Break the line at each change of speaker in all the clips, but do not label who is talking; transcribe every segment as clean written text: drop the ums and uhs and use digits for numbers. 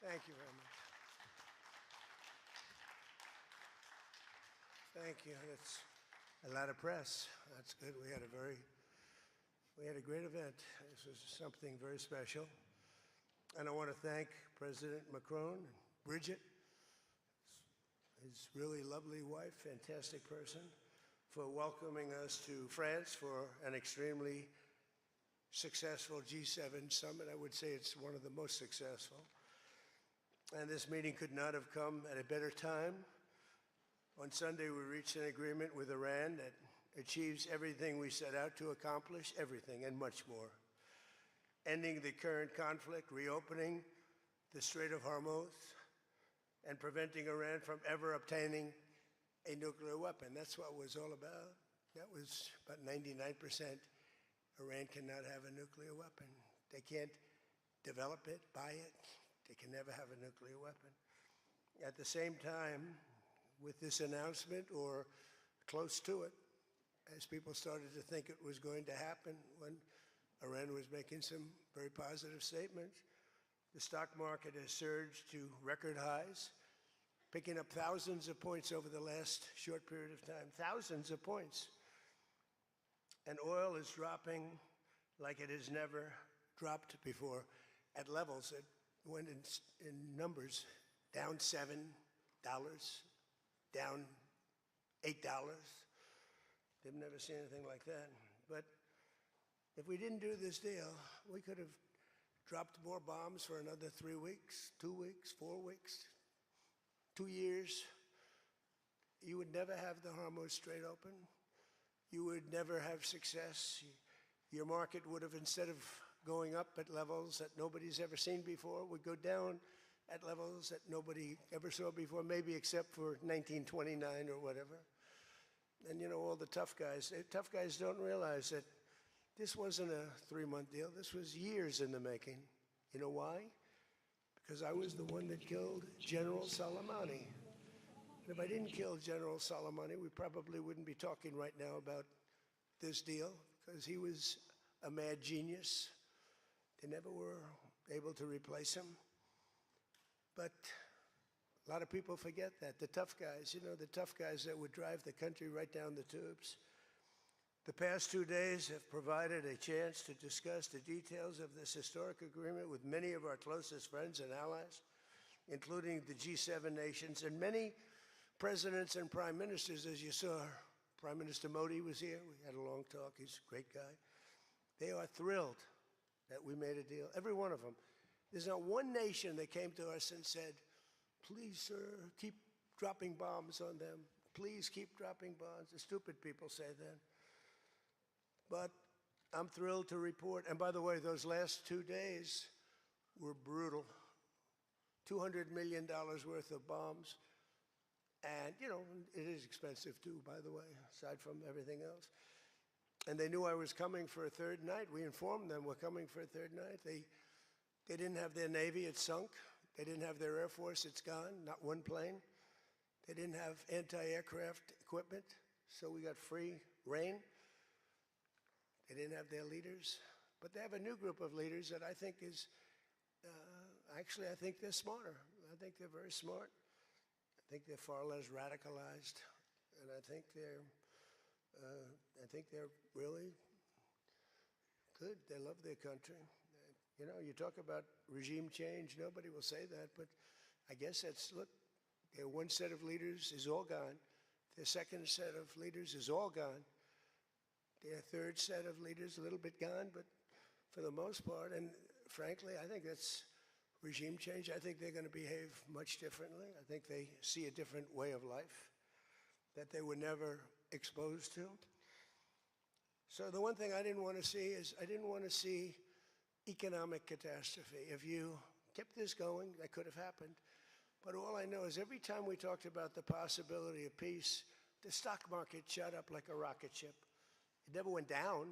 Thank you very much. Thank you. That's a lot of press. That's good. We had a great event. This was something very special. And I want to thank President Macron and Bridget, his really lovely wife, fantastic person, for welcoming us to France for an extremely successful G7 summit. I would say it's one of the most successful. And this meeting could not have come at a better time. On Sunday, we reached an agreement with Iran that achieves everything we set out to accomplish, everything and much more. Ending the current conflict, reopening the Strait of Hormuz, and preventing Iran from ever obtaining a nuclear weapon. That's what it was all about. That was about 99%. Iran cannot have a nuclear weapon. They can't develop it, buy it. They can never have a nuclear weapon. At the same time, with this announcement, or close to it, as people started to think it was going to happen when Iran was making some very positive statements, the stock market has surged to record highs, picking up thousands of points over the last short period of time, thousands of points. And oil is dropping like it has never dropped before, at levels that went in numbers, down $7, down $8. They've never seen anything like that. But if we didn't do this deal, we could have dropped more bombs for another 3 weeks, 2 weeks, 4 weeks, 2 years. You would never have the Hormuz Strait open. You would never have success. Your market would have, instead of going up at levels that nobody's ever seen before, would go down at levels that nobody ever saw before, maybe except for 1929 or whatever. And you know, all the tough guys don't realize that this wasn't a 3-month deal. This was years in the making. You know why? Because I was the one that killed General Soleimani. And if I didn't kill General Soleimani, we probably wouldn't be talking right now about this deal, because he was a mad genius. They never were able to replace him. But a lot of people forget that. The tough guys, you know, the tough guys that would drive the country right down the tubes. The past 2 days have provided a chance to discuss the details of this historic agreement with many of our closest friends and allies, including the G7 nations and many presidents and prime ministers. As you saw, Prime Minister Modi was here. We had a long talk. He's a great guy. They are thrilled that we made a deal, every one of them. There's not one nation that came to us and said, please, sir, keep dropping bombs on them. Please keep dropping bombs. The stupid people say that. But I'm thrilled to report, and by the way, those last 2 days were brutal. $200 million worth of bombs. And, you know, it is expensive too, by the way, aside from everything else. And they knew I was coming for a third night. We informed them we're coming for a third night. They didn't have their Navy, it's sunk. They didn't have their Air Force, it's gone, not one plane. They didn't have anti-aircraft equipment, so we got free reign. They didn't have their leaders. But they have a new group of leaders that I think is, actually, I think they're smarter. I think they're very smart. I think they're far less radicalized. And I think they're really good. They love their country. You know, you talk about regime change, nobody will say that, but I guess that's, look, their one set of leaders is all gone. Their second set of leaders is all gone. Their third set of leaders a little bit gone, but for the most part, and frankly, I think that's regime change. I think they're going to behave much differently. I think they see a different way of life that they were never exposed to. So the one thing I didn't want to see is I didn't want to see economic catastrophe. If you kept this going, that could have happened. But all I know is every time we talked about the possibility of peace, the stock market shot up like a rocket ship. It never went down.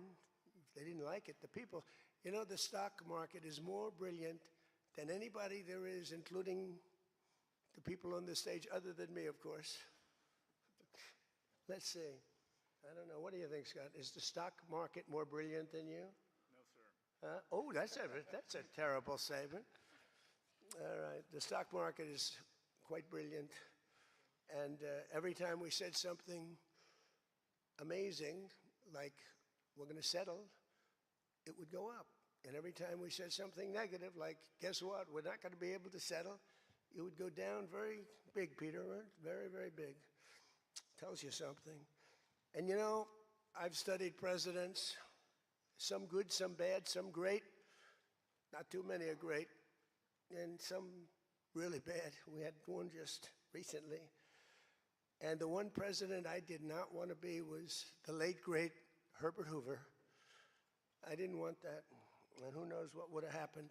They didn't like it. The people, you know, the stock market is more brilliant than anybody there is, including the people on the stage, other than me, of course. Let's see. I don't know. What do you think, Scott? Is the stock market more brilliant than you?
No, sir.
Oh, that's a terrible statement. All right. The stock market is quite brilliant. And every time we said something amazing, like we're going to settle, it would go up. And every time we said something negative, like, guess what, we're not going to be able to settle, it would go down very big, Peter, right? Very, very big. Tells you something. And you know, I've studied presidents, some good, some bad, some great. Not too many are great, and some really bad. We had one just recently. And the one president I did not want to be was the late, great Herbert Hoover. I didn't want that, and who knows what would have happened.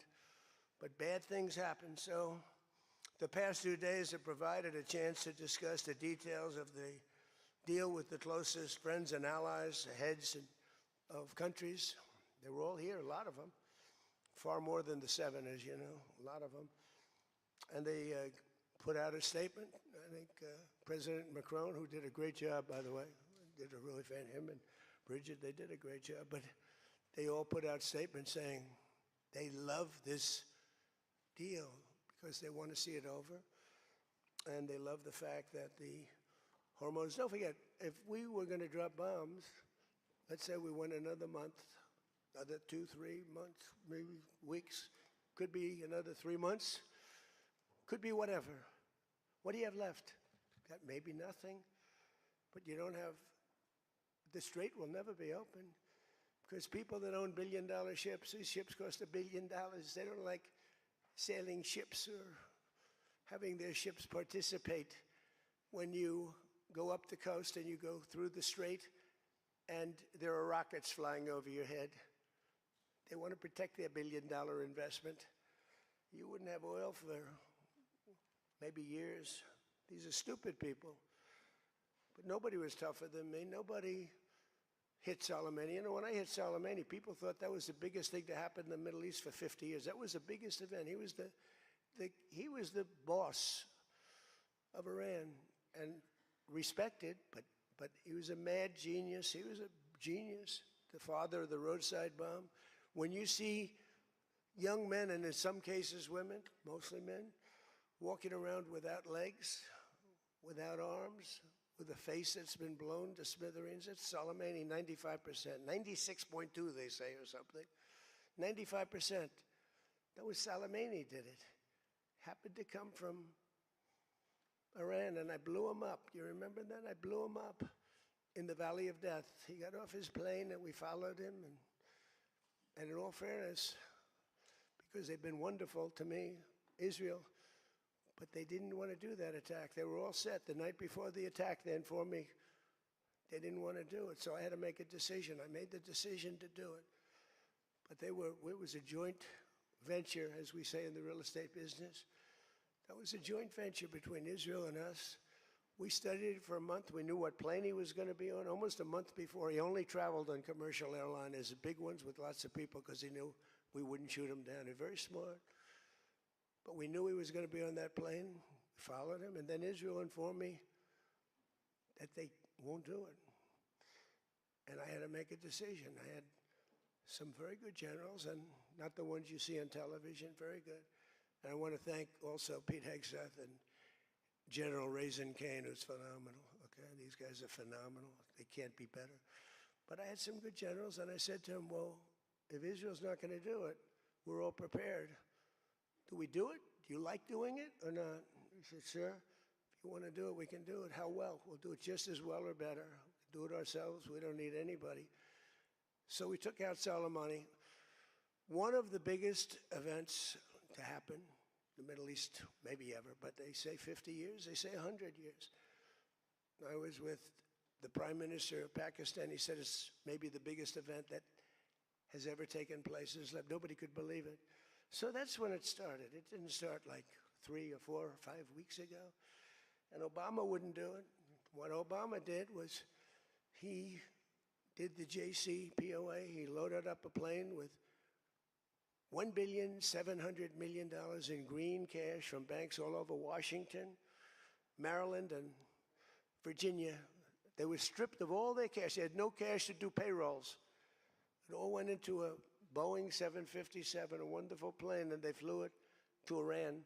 But bad things happen, so the past 2 days have provided a chance to discuss the details of the deal with the closest friends and allies, the heads of countries. They were all here, a lot of them, far more than the 7, as you know, a lot of them. And they put out a statement. I think President Macron, who did a great job, by the way, did a really fan, him and Bridget, they did a great job. But they all put out statements saying they love this deal because they want to see it over. And they love the fact that the hormones, don't forget, if we were going to drop bombs, let's say we went another month, another 2, 3 months, maybe weeks, could be another 3 months, could be whatever. What do you have left? Got maybe nothing, but you don't have, the strait will never be open because people that own billion-dollar ships, these ships cost $1 billion. They don't like sailing ships or having their ships participate when you go up the coast and you go through the strait and there are rockets flying over your head. They want to protect their $1 billion investment. You wouldn't have oil for maybe years. These are stupid people. But nobody was tougher than me. Nobody hit Soleimani. You know, when I hit Soleimani, people thought that was the biggest thing to happen in the Middle East for 50 years. That was the biggest event. He was the boss of Iran and respected, but he was a mad genius. He was a genius, the father of the roadside bomb. When you see young men, and in some cases women, mostly men, walking around without legs, without arms, with a face that's been blown to smithereens, it's Soleimani, 95%, 96.2 they say or something, 95%. That was Soleimani did it. Happened to come from Iran, and I blew him up. You remember that? I blew him up in the Valley of Death. He got off his plane, and we followed him. And in all fairness, because they've been wonderful to me, Israel, but they didn't want to do that attack. They were all set the night before the attack. They informed me they didn't want to do it, so I had to make a decision. I made the decision to do it. But it was a joint venture, as we say in the real estate business. That was a joint venture between Israel and us. We studied it for a month. We knew what plane he was going to be on almost a month before. He only traveled on commercial airliners, big ones with lots of people, because he knew we wouldn't shoot him down. They're very smart. But we knew he was going to be on that plane. We followed him. And then Israel informed me that they won't do it. And I had to make a decision. I had some very good generals, and not the ones you see on television, very good. And I want to thank also Pete Hegseth and General Raisin Kane, who's phenomenal. Okay, these guys are phenomenal. They can't be better. But I had some good generals, and I said to him, well, if Israel's not going to do it, we're all prepared. Do we do it? Do you like doing it or not? He said, sir, if you want to do it, we can do it. How well? We'll do it just as well or better. Do it ourselves. We don't need anybody. So we took out Soleimani. One of the biggest events to happen, the Middle East, maybe ever, but they say 50 years, they say 100 years. I was with the Prime Minister of Pakistan. He said it's maybe the biggest event that has ever taken place in Islam. Nobody could believe it. So that's when it started. It didn't start like 3 or 4 or 5 weeks ago. And Obama wouldn't do it. What Obama did was he did the JCPOA. He loaded up a plane with $1,700,000,000 in green cash from banks all over Washington, Maryland, and Virginia. They were stripped of all their cash. They had no cash to do payrolls. It all went into a Boeing 757, a wonderful plane, and they flew it to Iran.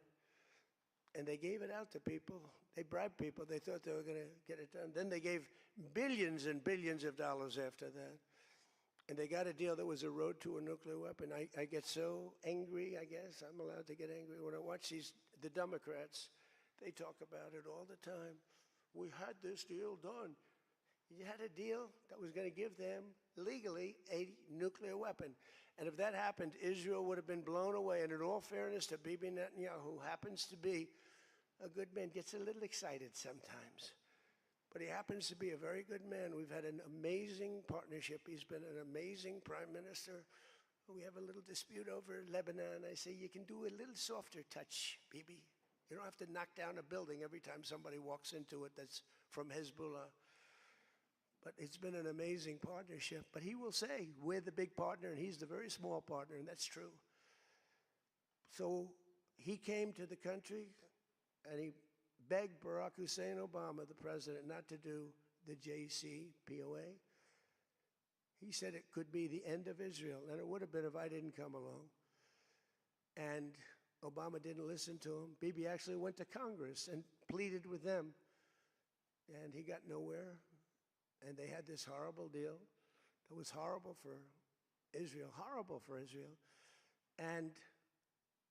And they gave it out to people. They bribed people. They thought they were going to get it done. Then they gave billions and billions of dollars after that. And they got a deal that was a road to a nuclear weapon. I get so angry, I guess. I'm allowed to get angry when I watch the Democrats. They talk about it all the time. We had this deal done. You had a deal that was going to give them, legally, a nuclear weapon. And if that happened, Israel would have been blown away. And in all fairness to Bibi Netanyahu, who happens to be a good man, gets a little excited sometimes. But he happens to be a very good man. We've had an amazing partnership. He's been an amazing prime minister. We have a little dispute over Lebanon. I say, you can do a little softer touch, Bibi. You don't have to knock down a building every time somebody walks into it that's from Hezbollah. But it's been an amazing partnership. But he will say, we're the big partner, and he's the very small partner, and that's true. So he came to the country, and he begged Barack Hussein Obama, the president, not to do the JCPOA. He said it could be the end of Israel, and it would have been if I didn't come along. And Obama didn't listen to him. Bibi actually went to Congress and pleaded with them, and he got nowhere. And they had this horrible deal that was horrible for Israel, and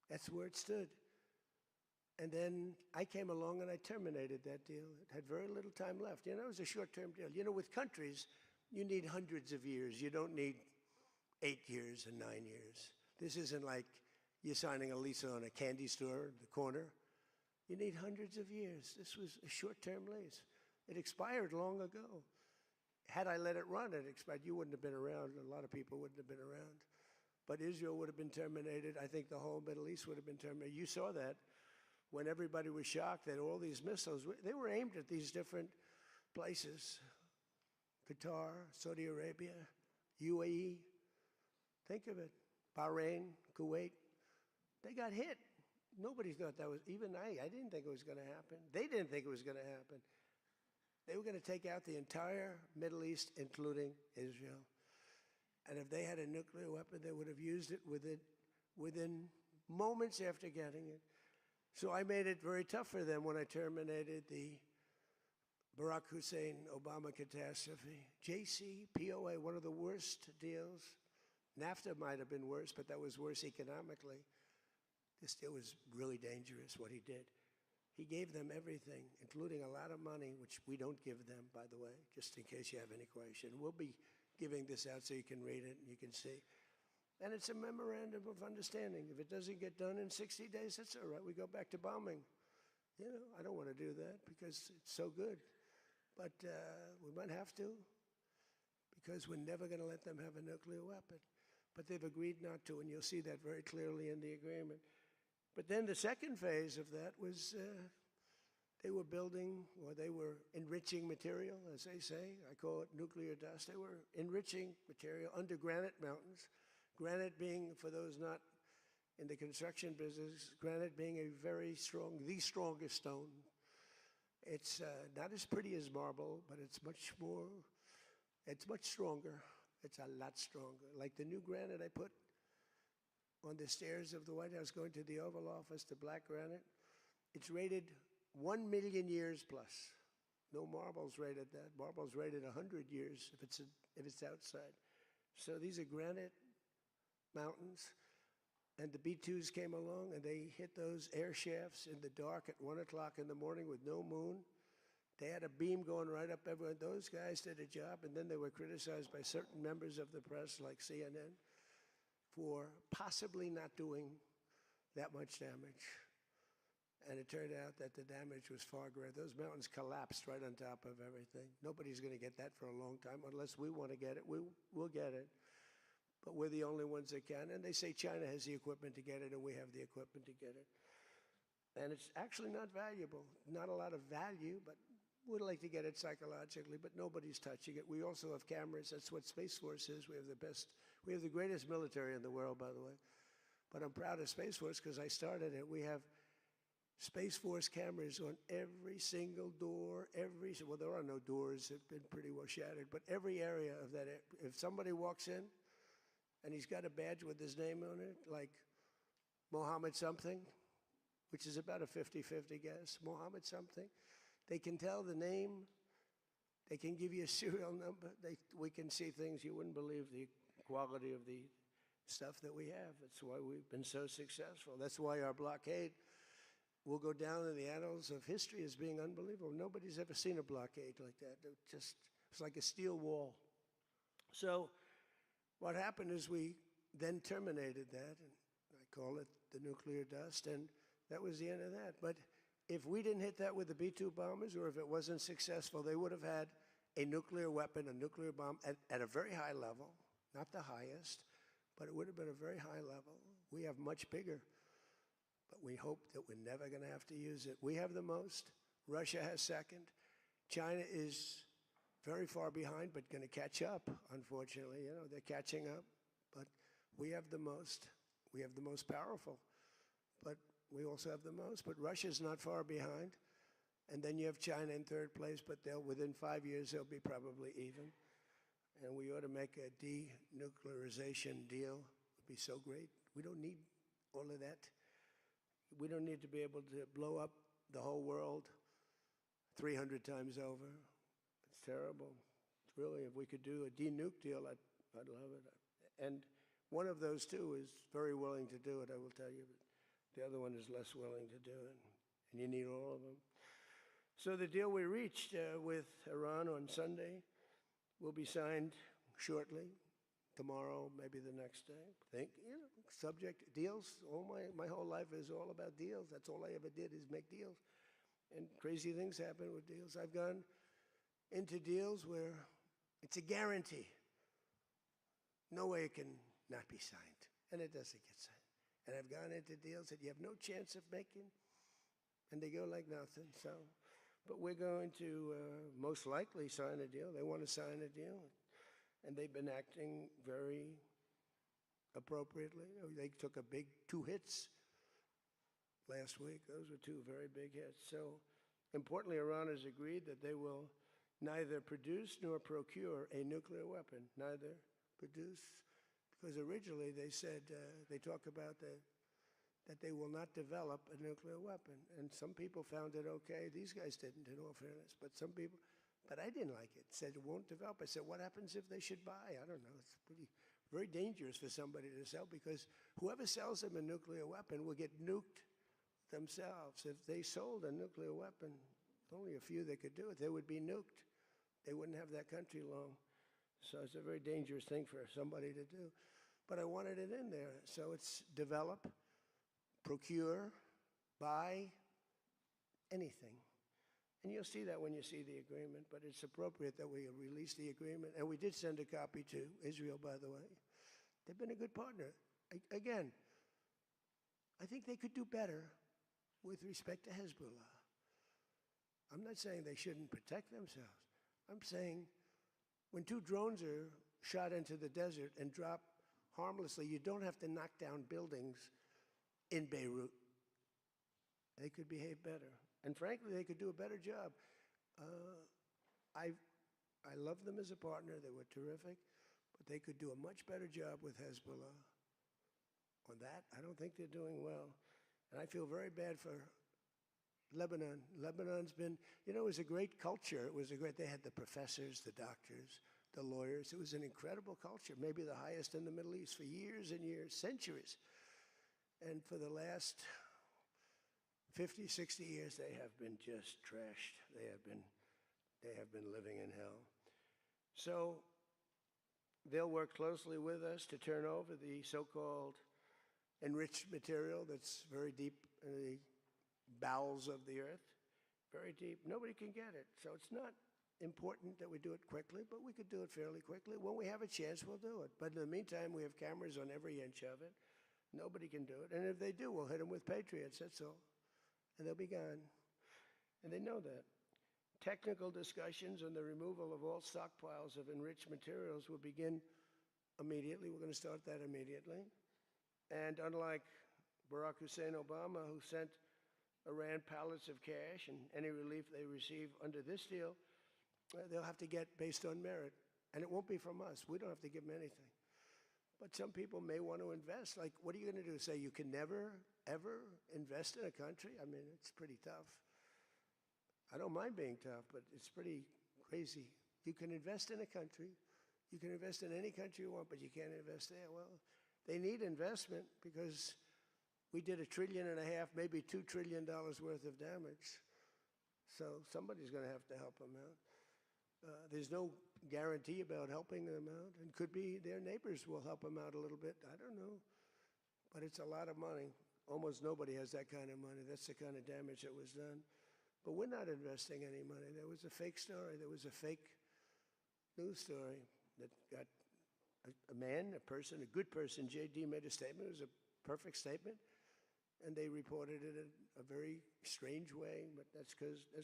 that's where it stood. And then I came along and I terminated that deal. It had very little time left. You know, it was a short-term deal. You know, with countries, you need hundreds of years. You don't need 8 years and 9 years. This isn't like you're signing a lease on a candy store in the corner. You need hundreds of years. This was a short-term lease. It expired long ago. Had I let it run, it expired. You wouldn't have been around. A lot of people wouldn't have been around. But Israel would have been terminated. I think the whole Middle East would have been terminated. You saw that when everybody was shocked that all these missiles, they were aimed at these different places. Qatar, Saudi Arabia, UAE. Think of it. Bahrain, Kuwait. They got hit. Nobody thought that was, even I didn't think it was going to happen. They didn't think it was going to happen. They were going to take out the entire Middle East, including Israel. And if they had a nuclear weapon, they would have used it within moments after getting it. So I made it very tough for them when I terminated the Barack Hussein Obama catastrophe. JCPOA, one of the worst deals. NAFTA might have been worse, but that was worse economically. This deal was really dangerous, what he did. He gave them everything, including a lot of money, which we don't give them, by the way, just in case you have any question. We'll be giving this out so you can read it and you can see. And it's a memorandum of understanding. If it doesn't get done in 60 days, that's all right. We go back to bombing. You know, I don't want to do that because it's so good. But we might have to, because we're never going to let them have a nuclear weapon. But they've agreed not to, and you'll see that very clearly in the agreement. But then the second phase of that was they were building, or they were enriching material, as they say. I call it nuclear dust. They were enriching material under granite mountains. Granite being, for those not in the construction business, granite being a very strong, the strongest stone. It's not as pretty as marble, but it's much stronger. It's a lot stronger. Like the new granite I put on the stairs of the White House going to the Oval Office, the black granite, it's rated 1 million years plus. No marble's rated that. Marble's rated 100 years if it's outside. So these are granite mountains, and the B-2s came along and they hit those air shafts in the dark at 1 o'clock in the morning with no moon. They had a beam going right up everywhere. Those guys did a job, and then they were criticized by certain members of the press, like CNN, for possibly not doing that much damage. And it turned out that the damage was far greater. Those mountains collapsed right on top of everything. Nobody's going to get that for a long time. Unless we want to get it, we'll get it. But we're the only ones that can. And they say China has the equipment to get it, and we have the equipment to get it. And it's actually not valuable. Not a lot of value, but we'd like to get it psychologically, but nobody's touching it. We also have cameras. That's what Space Force is. We have the greatest military in the world, by the way. But I'm proud of Space Force because I started it. We have Space Force cameras on every single door, well, there are no doors. They've been pretty well shattered, but every area of that. If somebody walks in and he's got a badge with his name on it, like Mohammed something, which is about a 50-50 guess, Mohammed something. They can tell the name. They can give you a serial number. We can see things you wouldn't believe the quality of the stuff that we have. That's why we've been so successful. That's why our blockade will go down in the annals of history as being unbelievable. Nobody's ever seen a blockade like that. It's like a steel wall. So what happened is we then terminated that, and I call it the nuclear dust, and that was the end of that. But if we didn't hit that with the B-2 bombers, or if it wasn't successful, they would have had a nuclear weapon, a nuclear bomb at a very high level, not the highest, but it would have been a very high level. We have much bigger, but we hope that we're never going to have to use it. We have the most. Russia has second. China is very far behind, but going to catch up, unfortunately. You know, they're catching up, but we have the most. We have the most powerful, but we also have the most. But Russia's not far behind. And then you have China in third place, but within 5 years, they'll be probably even. And we ought to make a denuclearization deal. It would be so great. We don't need all of that. We don't need to be able to blow up the whole world 300 times over. It's terrible. It's really, if we could do a denuke deal, I'd love it. And one of those two is very willing to do it, I will tell you. But the other one is less willing to do it. And you need all of them. So the deal we reached with Iran on Sunday will be signed shortly, tomorrow, maybe the next day. Subject deals. My whole life is all about deals. That's all I ever did is make deals. And crazy things happen with deals. I've gone into deals where it's a guarantee. No way it can not be signed. And it doesn't get signed. And I've gone into deals that you have no chance of making, and they go like nothing. So, but we're going to most likely sign a deal. They want to sign a deal, and they've been acting very appropriately. They took a big 2 hits last week. Those were 2 very big hits. So, importantly, Iran has agreed that they will neither produce nor procure a nuclear weapon. Neither produce, because originally they said they talk about that they will not develop a nuclear weapon. And some people found it okay. These guys didn't, in all fairness. But some people, but I didn't like it. Said it won't develop. I said, what happens if they should buy? I don't know. It's very dangerous for somebody to sell, because whoever sells them a nuclear weapon will get nuked themselves. If they sold a nuclear weapon, only a few that could do it, they would be nuked. They wouldn't have that country long. So it's a very dangerous thing for somebody to do. But I wanted it in there. So it's develop, procure, buy, anything. And you'll see that when you see the agreement, but it's appropriate that we release the agreement. And we did send a copy to Israel, by the way. They've been a good partner. Again, I think they could do better with respect to Hezbollah. I'm not saying they shouldn't protect themselves. I'm saying when 2 drones are shot into the desert and drop harmlessly, you don't have to knock down buildings in Beirut. They could behave better. And frankly, they could do a better job. I love them as a partner. They were terrific. But they could do a much better job with Hezbollah on that. I don't think they're doing well. And I feel very bad for Lebanon. Lebanon's been, it was a great culture. They had the professors, the doctors, the lawyers. It was an incredible culture, maybe the highest in the Middle East for years and years, centuries. And for the last 50, 60 years, they have been just trashed. They have been living in hell. So they'll work closely with us to turn over the so-called enriched material that's very deep in the bowels of the earth, very deep. Nobody can get it. So it's not important that we do it quickly, but we could do it fairly quickly. When we have a chance, we'll do it. But in the meantime, we have cameras on every inch of it. Nobody can do it. And if they do, we'll hit them with Patriots, that's all. And they'll be gone. And they know that. Technical discussions on the removal of all stockpiles of enriched materials will begin immediately. We're going to start that immediately. And unlike Barack Hussein Obama, who sent Iran pallets of cash and any relief they receive under this deal, they'll have to get based on merit. And it won't be from us. We don't have to give them anything. But some people may want to invest. Like, what are you going to do? Say you can never, ever invest in a country? I mean, it's pretty tough. I don't mind being tough, but it's pretty crazy. You can invest in a country. You can invest in any country you want, but you can't invest there. Well, they need investment because we did $1.5 trillion, maybe $2 trillion worth of damage. So somebody's going to have to help them out. There's no guarantee about helping them out. And could be their neighbors will help them out a little bit. I don't know. But it's a lot of money. Almost nobody has that kind of money. That's the kind of damage that was done. But we're not investing any money. There was a fake story. There was a fake news story that got a man, a person, a good person. J.D. made a statement. It was a perfect statement. And they reported it in a very strange way. But that's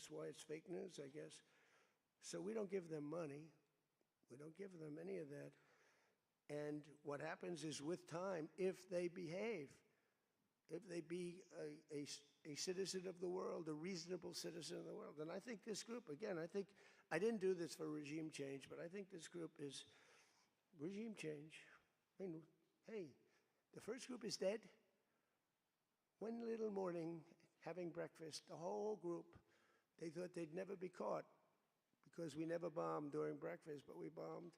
why it's fake news, I guess. So we don't give them money. We don't give them any of that. And what happens is with time, if they behave, if they be a citizen of the world, a reasonable citizen of the world. And I think this group, again, I didn't do this for regime change, but I think this group is regime change. I mean, hey, the first group is dead. One little morning, having breakfast, the whole group, they thought they'd never be caught because we never bombed during breakfast, but we bombed.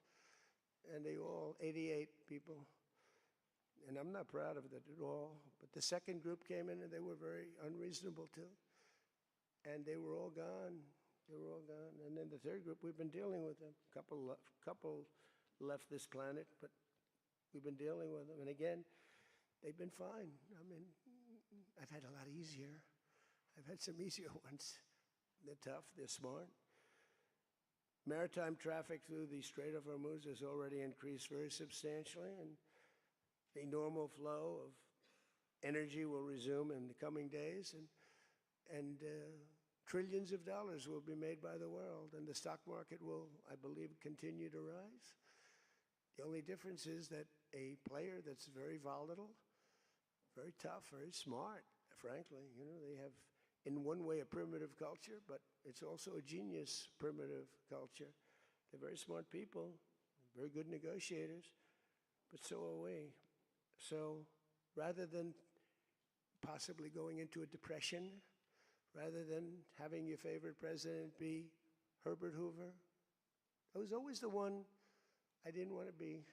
And they all, 88 people. And I'm not proud of it at all. But the second group came in and they were very unreasonable too. And they were all gone. They were all gone. And then the third group, we've been dealing with them. Couple left this planet, but we've been dealing with them. And again, they've been fine. I mean, I've had a lot easier. I've had some easier ones. They're tough, they're smart. Maritime traffic through the Strait of Hormuz has already increased very substantially, and the normal flow of energy will resume in the coming days, and trillions of dollars will be made by the world, and the stock market will, I believe, continue to rise. The only difference is that a player that's very volatile, very tough, very smart, frankly, you know, they have, in one way, a primitive culture, but it's also a genius primitive culture. They're very smart people, very good negotiators, but so are we. So rather than possibly going into a depression, rather than having your favorite president be Herbert Hoover, I was always the one I didn't want to be.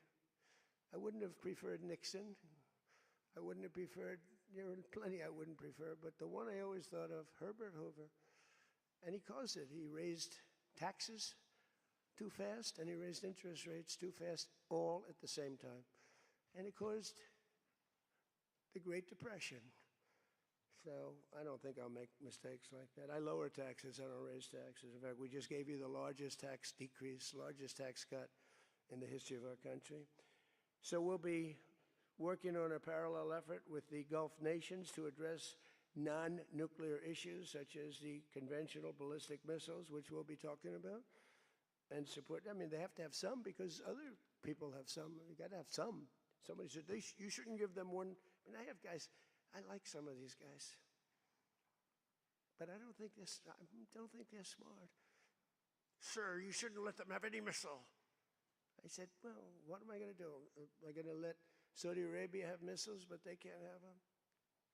I wouldn't have preferred Nixon. I wouldn't have preferred, there are plenty I wouldn't prefer, but the one I always thought of, Herbert Hoover. And he caused it. He raised taxes too fast, and he raised interest rates too fast, all at the same time. And it caused the Great Depression. So I don't think I'll make mistakes like that. I lower taxes, I don't raise taxes. In fact, we just gave you the largest tax decrease, largest tax cut in the history of our country. So we'll be working on a parallel effort with the Gulf nations to address non-nuclear issues such as the conventional ballistic missiles, which we'll be talking about, and support. I mean, they have to have some because other people have some. You got to have some. Somebody said, you shouldn't give them one. I mean, I have guys, I like some of these guys, but I don't think they're smart. Sir, you shouldn't let them have any missile. I said, well, what am I going to do? Am I going to let Saudi Arabia have missiles, but they can't have them?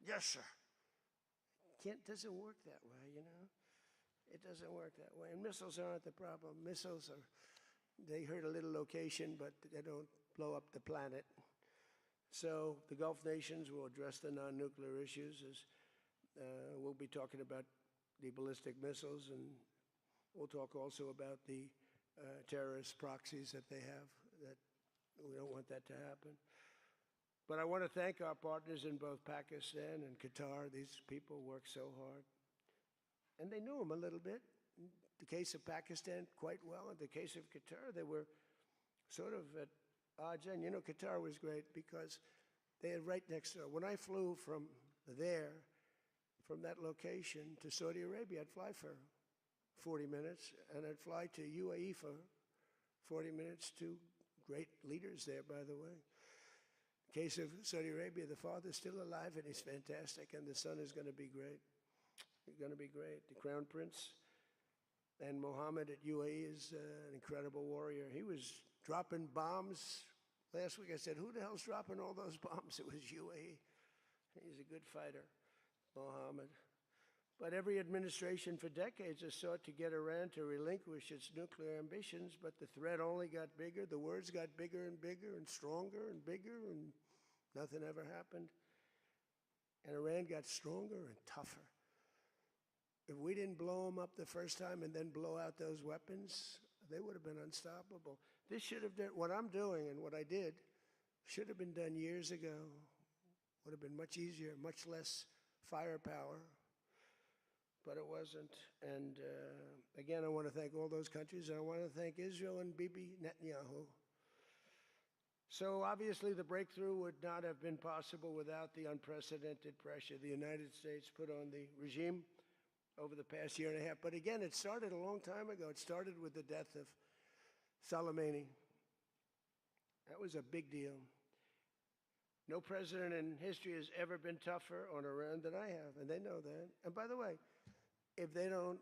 Yes, sir. Doesn't work that way, you know? It doesn't work that way. And missiles aren't the problem. Missiles are, they hurt a little location, but they don't blow up the planet. So the Gulf nations will address the non-nuclear issues. We'll be talking about the ballistic missiles, and we'll talk also about the terrorist proxies that they have. That we don't want that to happen. But I want to thank our partners in both Pakistan and Qatar. These people work so hard. And they knew them a little bit. In the case of Pakistan, quite well. In the case of Qatar, they were sort of at odds. And, you know, Qatar was great because they had right next door. When I flew from there, from that location to Saudi Arabia, I'd fly for 40 minutes, and I'd fly to UAE for 40 minutes. Two great leaders there, by the way. Case of Saudi Arabia, the father's still alive and he's fantastic, and the son is going to be great. He's going to be great. The Crown Prince and Mohammed at UAE is an incredible warrior. He was dropping bombs Last week I said, who the hell's dropping all those bombs? It was UAE. He's a good fighter, Mohammed. But every administration for decades has sought to get Iran to relinquish its nuclear ambitions, but the threat only got bigger. The words got bigger and bigger and stronger and bigger, and nothing ever happened. And Iran got stronger and tougher. If we didn't blow them up the first time and then blow out those weapons, they would have been unstoppable. This should have done, what I'm doing and what I did should have been done years ago. Would have been much easier, much less firepower, but it wasn't. And again, I want to thank all those countries, and I want to thank Israel and Bibi Netanyahu. So obviously the breakthrough would not have been possible without the unprecedented pressure the United States put on the regime over the past year and a half. But again, it started a long time ago. It started with the death of Soleimani. That was a big deal. No president in history has ever been tougher on Iran than I have, and they know that. And by the way, if they don't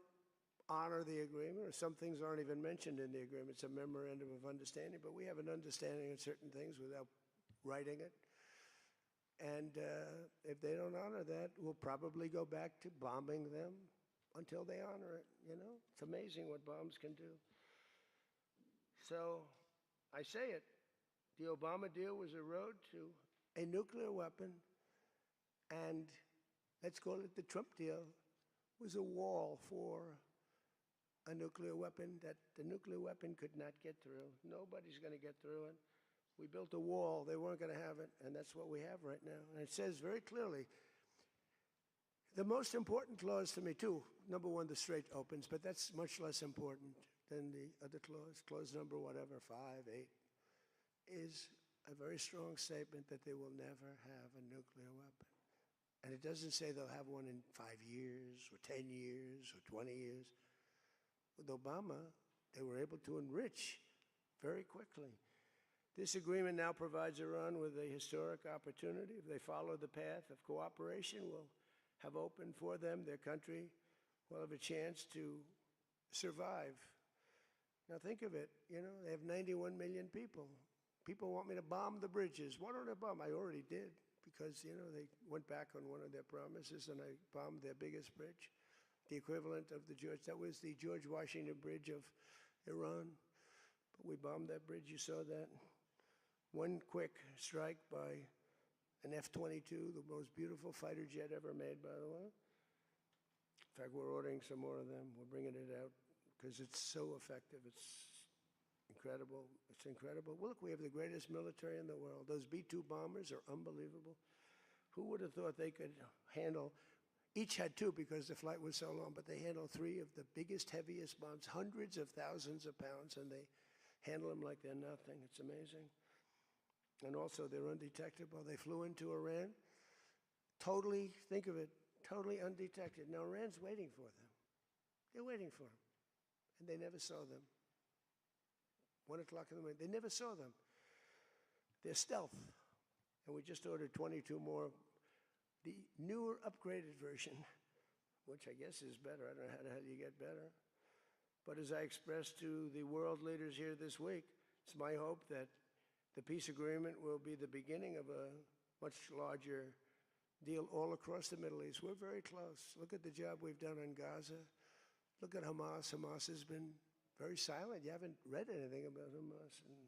honor the agreement, or some things aren't even mentioned in the agreement, it's a memorandum of understanding, but we have an understanding of certain things without writing it. And if they don't honor that, we'll probably go back to bombing them until they honor it, you know? It's amazing what bombs can do. So I say it, the Obama deal was a road to a nuclear weapon, and let's call it the Trump deal, was a wall for a nuclear weapon that the nuclear weapon could not get through. Nobody's going to get through it. We built a wall. They weren't going to have it, and that's what we have right now. And it says very clearly, the most important clause to me, too, number one, the Strait opens, but that's much less important than the other clause. Clause number whatever, 5, 8, is a very strong statement that they will never have a nuclear weapon. And it doesn't say they'll have one in 5 years or 10 years or 20 years. With Obama, they were able to enrich very quickly. This agreement now provides Iran with a historic opportunity. If they follow the path of cooperation, will have opened for them, their country will have a chance to survive. Now think of it, you know, they have 91 million people. People want me to bomb the bridges. Why don't I bomb? I already did, because, you know, they went back on one of their promises, and I bombed their biggest bridge, the equivalent of that was the George Washington Bridge of Iran. But we bombed that bridge, you saw that. One quick strike by an F-22, the most beautiful fighter jet ever made, by the way. In fact, we're ordering some more of them. We're bringing it out because it's so effective. It's incredible. It's incredible. Well, look, we have the greatest military in the world. Those B-2 bombers are unbelievable. Who would have thought they could handle, each had 2 because the flight was so long, but they handled 3 of the biggest, heaviest bombs, hundreds of thousands of pounds, and they handle them like they're nothing. It's amazing. And also, they're undetectable. They flew into Iran, totally, think of it, totally undetected. Now, Iran's waiting for them. They're waiting for them. And they never saw them. 1 o'clock in the morning, they never saw them. They're stealth. And we just ordered 22 more. The newer, upgraded version, which I guess is better. I don't know how the hell you get better. But as I expressed to the world leaders here this week, it's my hope that the peace agreement will be the beginning of a much larger deal all across the Middle East. We're very close. Look at the job we've done in Gaza. Look at Hamas. Hamas has been very silent. You haven't read anything about Hamas. And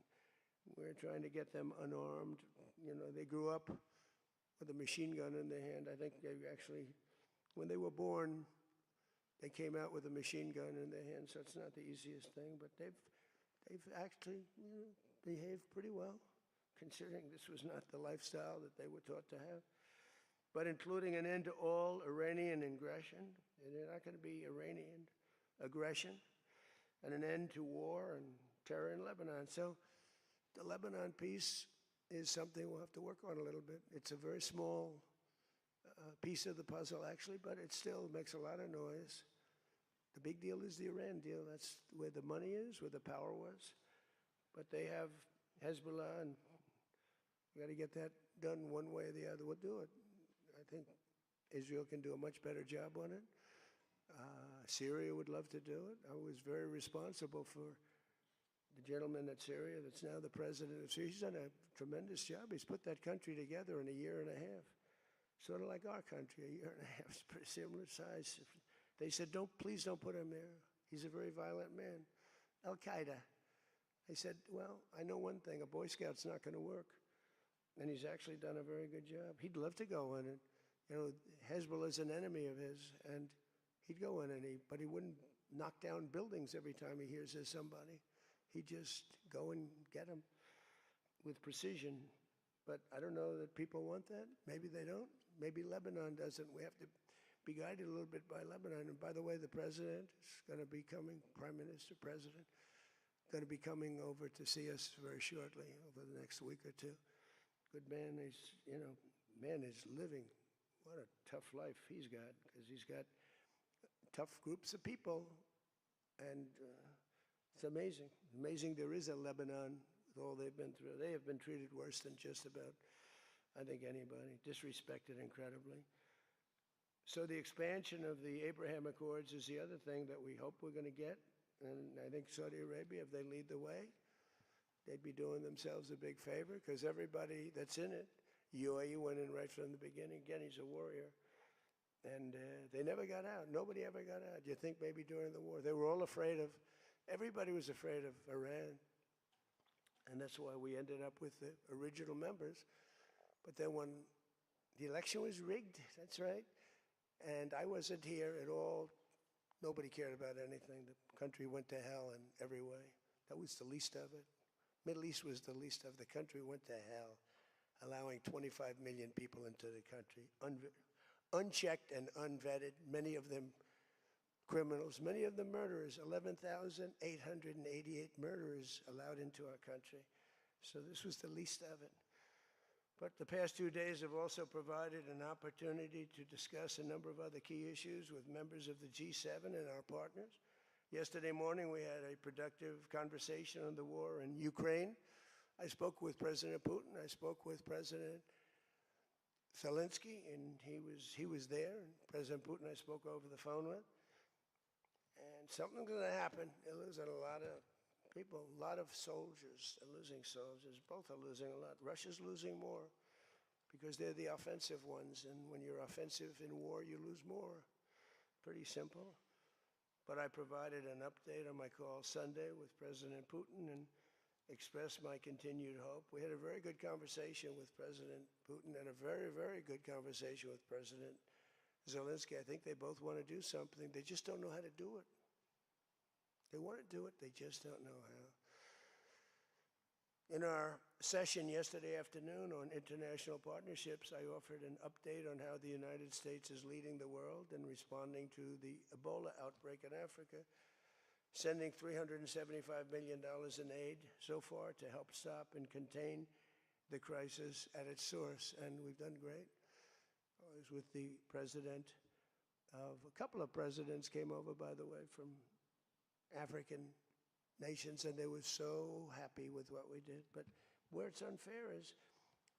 we're trying to get them unarmed. You know, they grew up with a machine gun in their hand. I think they actually, when they were born, they came out with a machine gun in their hand, so it's not the easiest thing. But they've actually, you know, behaved pretty well, considering this was not the lifestyle that they were taught to have. But including an end to all Iranian aggression, and they're not going to be Iranian aggression, and an end to war and terror in Lebanon. So the Lebanon peace is something we'll have to work on a little bit. It's a very small piece of the puzzle, actually, but it still makes a lot of noise. The big deal is the Iran deal. That's where the money is, where the power was. But they have Hezbollah, and we got to get that done one way or the other. We'll do it. I think Israel can do a much better job on it. Syria would love to do it. I was very responsible for the gentleman at Syria that's now the president of Syria, he's done a tremendous job. He's put that country together in a year and a half. Sort of like our country, a year and a half. It's pretty similar size. They said, please don't put him there. He's a very violent man. Al-Qaeda. I said, well, I know one thing, a Boy Scout's not going to work. And he's actually done a very good job. He'd love to go in, and Hezbollah is an enemy of his, and he'd go in, but he wouldn't knock down buildings every time he hears there's somebody. He'd just go and get them with precision. But I don't know that people want that. Maybe they don't. Maybe Lebanon doesn't. We have to be guided a little bit by Lebanon. And by the way, the president is going to be coming, Prime Minister, President, going to be coming over to see us very shortly, over the next week or two. Good man. Man is living. What a tough life he's got, because he's got tough groups of people. And it's amazing. Amazing there is a Lebanon with all they've been through. They have been treated worse than just about, I think, anybody. Disrespected incredibly. So the expansion of the Abraham Accords is the other thing that we hope we're going to get. And I think Saudi Arabia, if they lead the way, they'd be doing themselves a big favor, because everybody that's in it, UAE went in right from the beginning. Again, he's a warrior. And they never got out. Nobody ever got out. You think maybe during the war. They were all afraid of, everybody was afraid of Iran. And that's why we ended up with the original members. But then when the election was rigged, that's right, and I wasn't here at all, nobody cared about anything. The country went to hell in every way. That was the least of it. Middle East was the least of it. The country went to hell, allowing 25 million people into the country, unchecked and unvetted, many of them criminals, many of them murderers, 11,888 murderers allowed into our country. So this was the least of it. But the past 2 days have also provided an opportunity to discuss a number of other key issues with members of the G7 and our partners. Yesterday morning, we had a productive conversation on the war in Ukraine. I spoke with President Putin. I spoke with President Zelensky, and he was there. And President Putin I spoke over the phone with. And something's going to happen. They're losing a lot of people, a lot of soldiers. They're losing soldiers. Both are losing a lot. Russia's losing more because they're the offensive ones. And when you're offensive in war, you lose more. Pretty simple. But I provided an update on my call Sunday with President Putin and expressed my continued hope. We had a very good conversation with President Putin and a very, very good conversation with President Zelensky. I think they both want to do something. They just don't know how to do it. They want to do it. They just don't know how. In our session yesterday afternoon on international partnerships, I offered an update on how the United States is leading the world in responding to the Ebola outbreak in Africa, sending $375 million in aid so far to help stop and contain the crisis at its source, and we've done great. I was with the president of, a couple of presidents came over, by the way, from African nations, and they were so happy with what we did. But where it's unfair is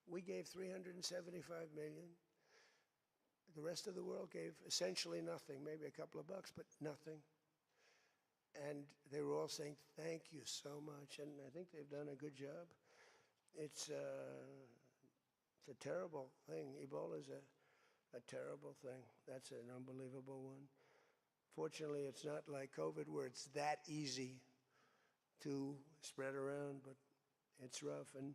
we gave $375 million. The rest of the world gave essentially nothing, maybe a couple of bucks, but nothing. And they were all saying, thank you so much. And I think they've done a good job. It's a terrible thing. Ebola is a terrible thing. That's an unbelievable one. Fortunately, it's not like COVID where it's that easy to spread around, but it's rough. And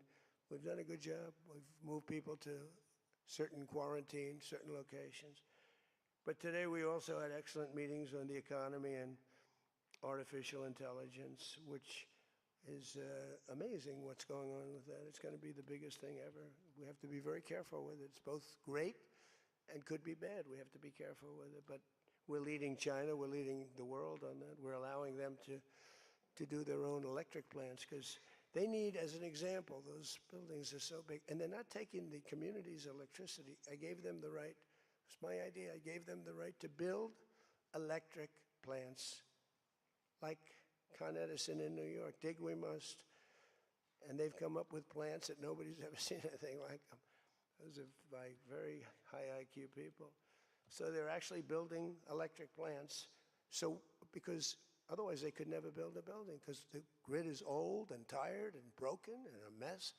we've done a good job. We've moved people to certain quarantine, certain locations. But today we also had excellent meetings on the economy and artificial intelligence, which is amazing what's going on with that. It's going to be the biggest thing ever. We have to be very careful with it. It's both great and could be bad. We have to be careful with it. But we're leading China. We're leading the world on that. We're allowing them to do their own electric plants because they need, as an example, those buildings are so big. And they're not taking the community's electricity. I gave them the right. It's my idea. I gave them the right to build electric plants like Con Edison in New York. Dig we must. And they've come up with plants that nobody's ever seen anything like them. Those are by very high IQ people. So they're actually building electric plants. So because Otherwise, they could never build a building because the grid is old and tired and broken and a mess.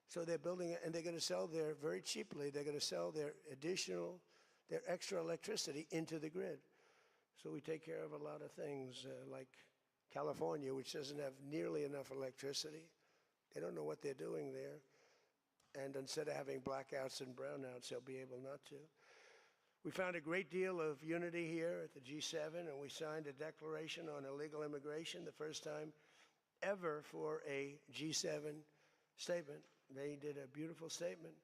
So they're building it, and they're going to sell their, very cheaply, they're going to sell their extra electricity into the grid. So we take care of a lot of things, like California, which doesn't have nearly enough electricity. They don't know what they're doing there. And instead of having blackouts and brownouts, they'll be able not to. We found a great deal of unity here at the G7, and we signed a declaration on illegal immigration, the first time ever for a G7 statement. They did a beautiful statement.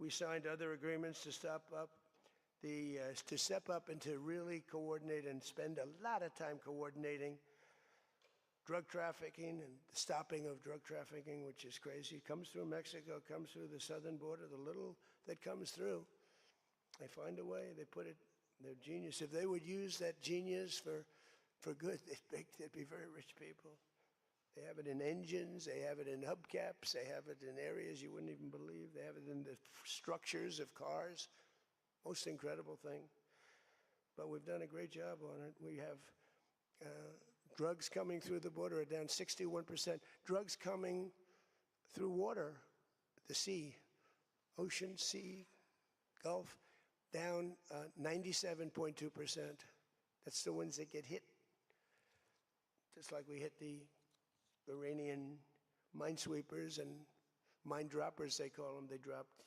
We signed other agreements to step up and to really coordinate and spend a lot of time coordinating drug trafficking and the stopping of drug trafficking, which is crazy. It comes through Mexico, comes through the southern border, the little that comes through. They find a way, they put it, they're genius. If they would use that genius for good, they'd be very rich people. They have it in engines, they have it in hubcaps, they have it in areas you wouldn't even believe. They have it in the structures of cars. Most incredible thing. But we've done a great job on it. We have drugs coming through the border are down 61%. Drugs coming through water, the sea, ocean, sea, Gulf, down 97.2%. That's the ones that get hit. Just like we hit the Iranian minesweepers and mine droppers, they call them. They dropped.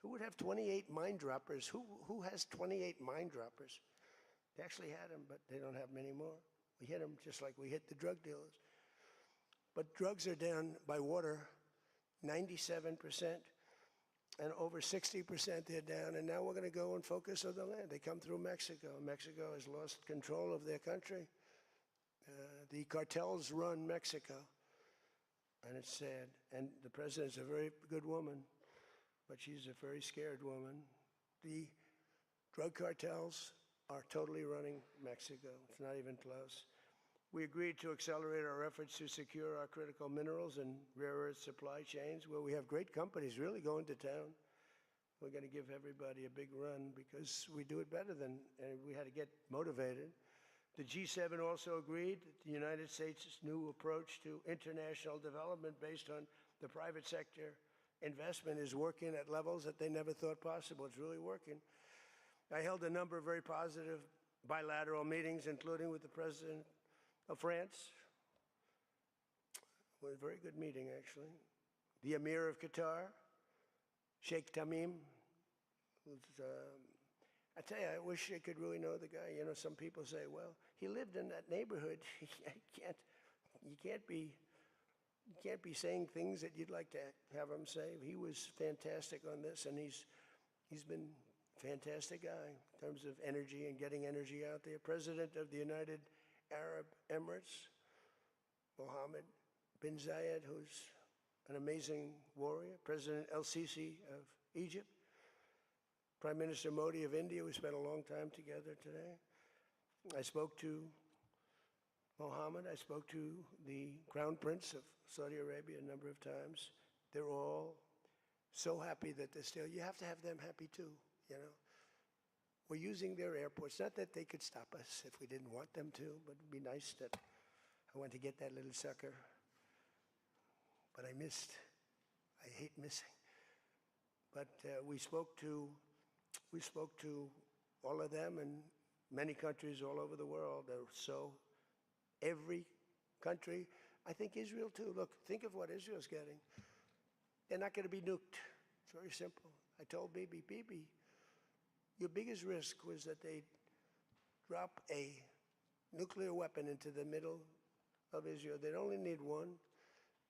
Who would have 28 mine droppers? Who has 28 mine droppers? They actually had them, but they don't have many more. We hit them just like we hit the drug dealers. But drugs are down by water 97%, and over 60% they're down. And now we're going to go and focus on the land. They come through Mexico. Mexico has lost control of their country. The cartels run Mexico, and it's sad. And the president's a very good woman, but she's a very scared woman. The drug cartels are totally running Mexico. It's not even close. We agreed to accelerate our efforts to secure our critical minerals and rare earth supply chains, where we have great companies really going to town. We're going to give everybody a big run because we do it better than, and we had to get motivated. The G7 also agreed that the United States' new approach to international development based on the private sector investment is working at levels that they never thought possible. It's really working. I held a number of very positive bilateral meetings, including with the President of France. It was a very good meeting, actually. The Emir of Qatar, Sheikh Tamim. I tell you, I wish I could really know the guy. You know, some people say, well, he lived in that neighborhood. You can't be saying things that you'd like to have him say. He was fantastic on this, and he's been a fantastic guy in terms of energy and getting energy out there. President of the United Arab Emirates, Mohammed bin Zayed, who's an amazing warrior. President El-Sisi of Egypt. Prime Minister Modi of India. We spent a long time together today. I spoke to Mohammed. I spoke to the Crown Prince of Saudi Arabia a number of times. They're all so happy that they're still. You have to have them happy too, you know. We're using their airports. Not that they could stop us if we didn't want them to, but it'd be nice that I went to get that little sucker. But I missed. I hate missing. But we spoke to all of them and many countries all over the world. So every country, I think Israel too. Look, think of what Israel's getting. They're not going to be nuked. It's very simple. I told Bibi, your biggest risk was that they'd drop a nuclear weapon into the middle of Israel. They'd only need one,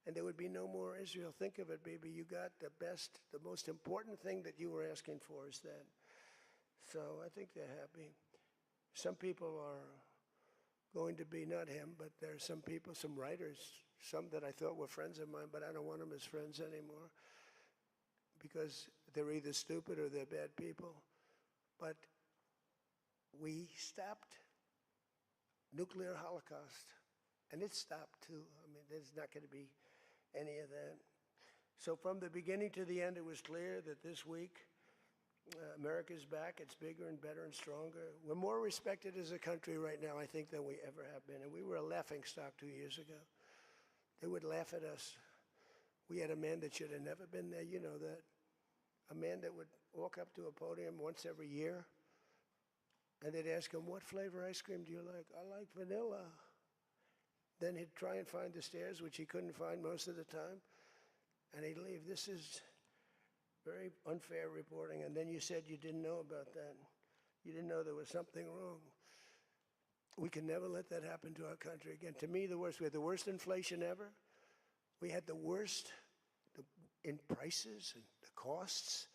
and there would be no more Israel. Think of it, Bibi. You got the best, the most important thing that you were asking for is that. So I think they're happy. Some people are going to be, not him, but there are some people, some writers, some that I thought were friends of mine, but I don't want them as friends anymore because they're either stupid or they're bad people. But we stopped nuclear holocaust, and it stopped too. I mean, there's not going to be any of that. So from the beginning to the end, it was clear that this week America's back. It's bigger and better and stronger. We're more respected as a country right now, I think, than we ever have been. And we were a laughingstock 2 years ago. They would laugh at us. We had a man that should have never been there. You know that. A man that would walk up to a podium once every year, and they'd ask him, what flavor ice cream do you like? I like vanilla. Then he'd try and find the stairs, which he couldn't find most of the time, and he'd leave. This is very unfair reporting. And then you said you didn't know about that. You didn't know there was something wrong. We can never let that happen to our country again. To me, the worst. We had the worst inflation ever. We had the worst in prices and the costs.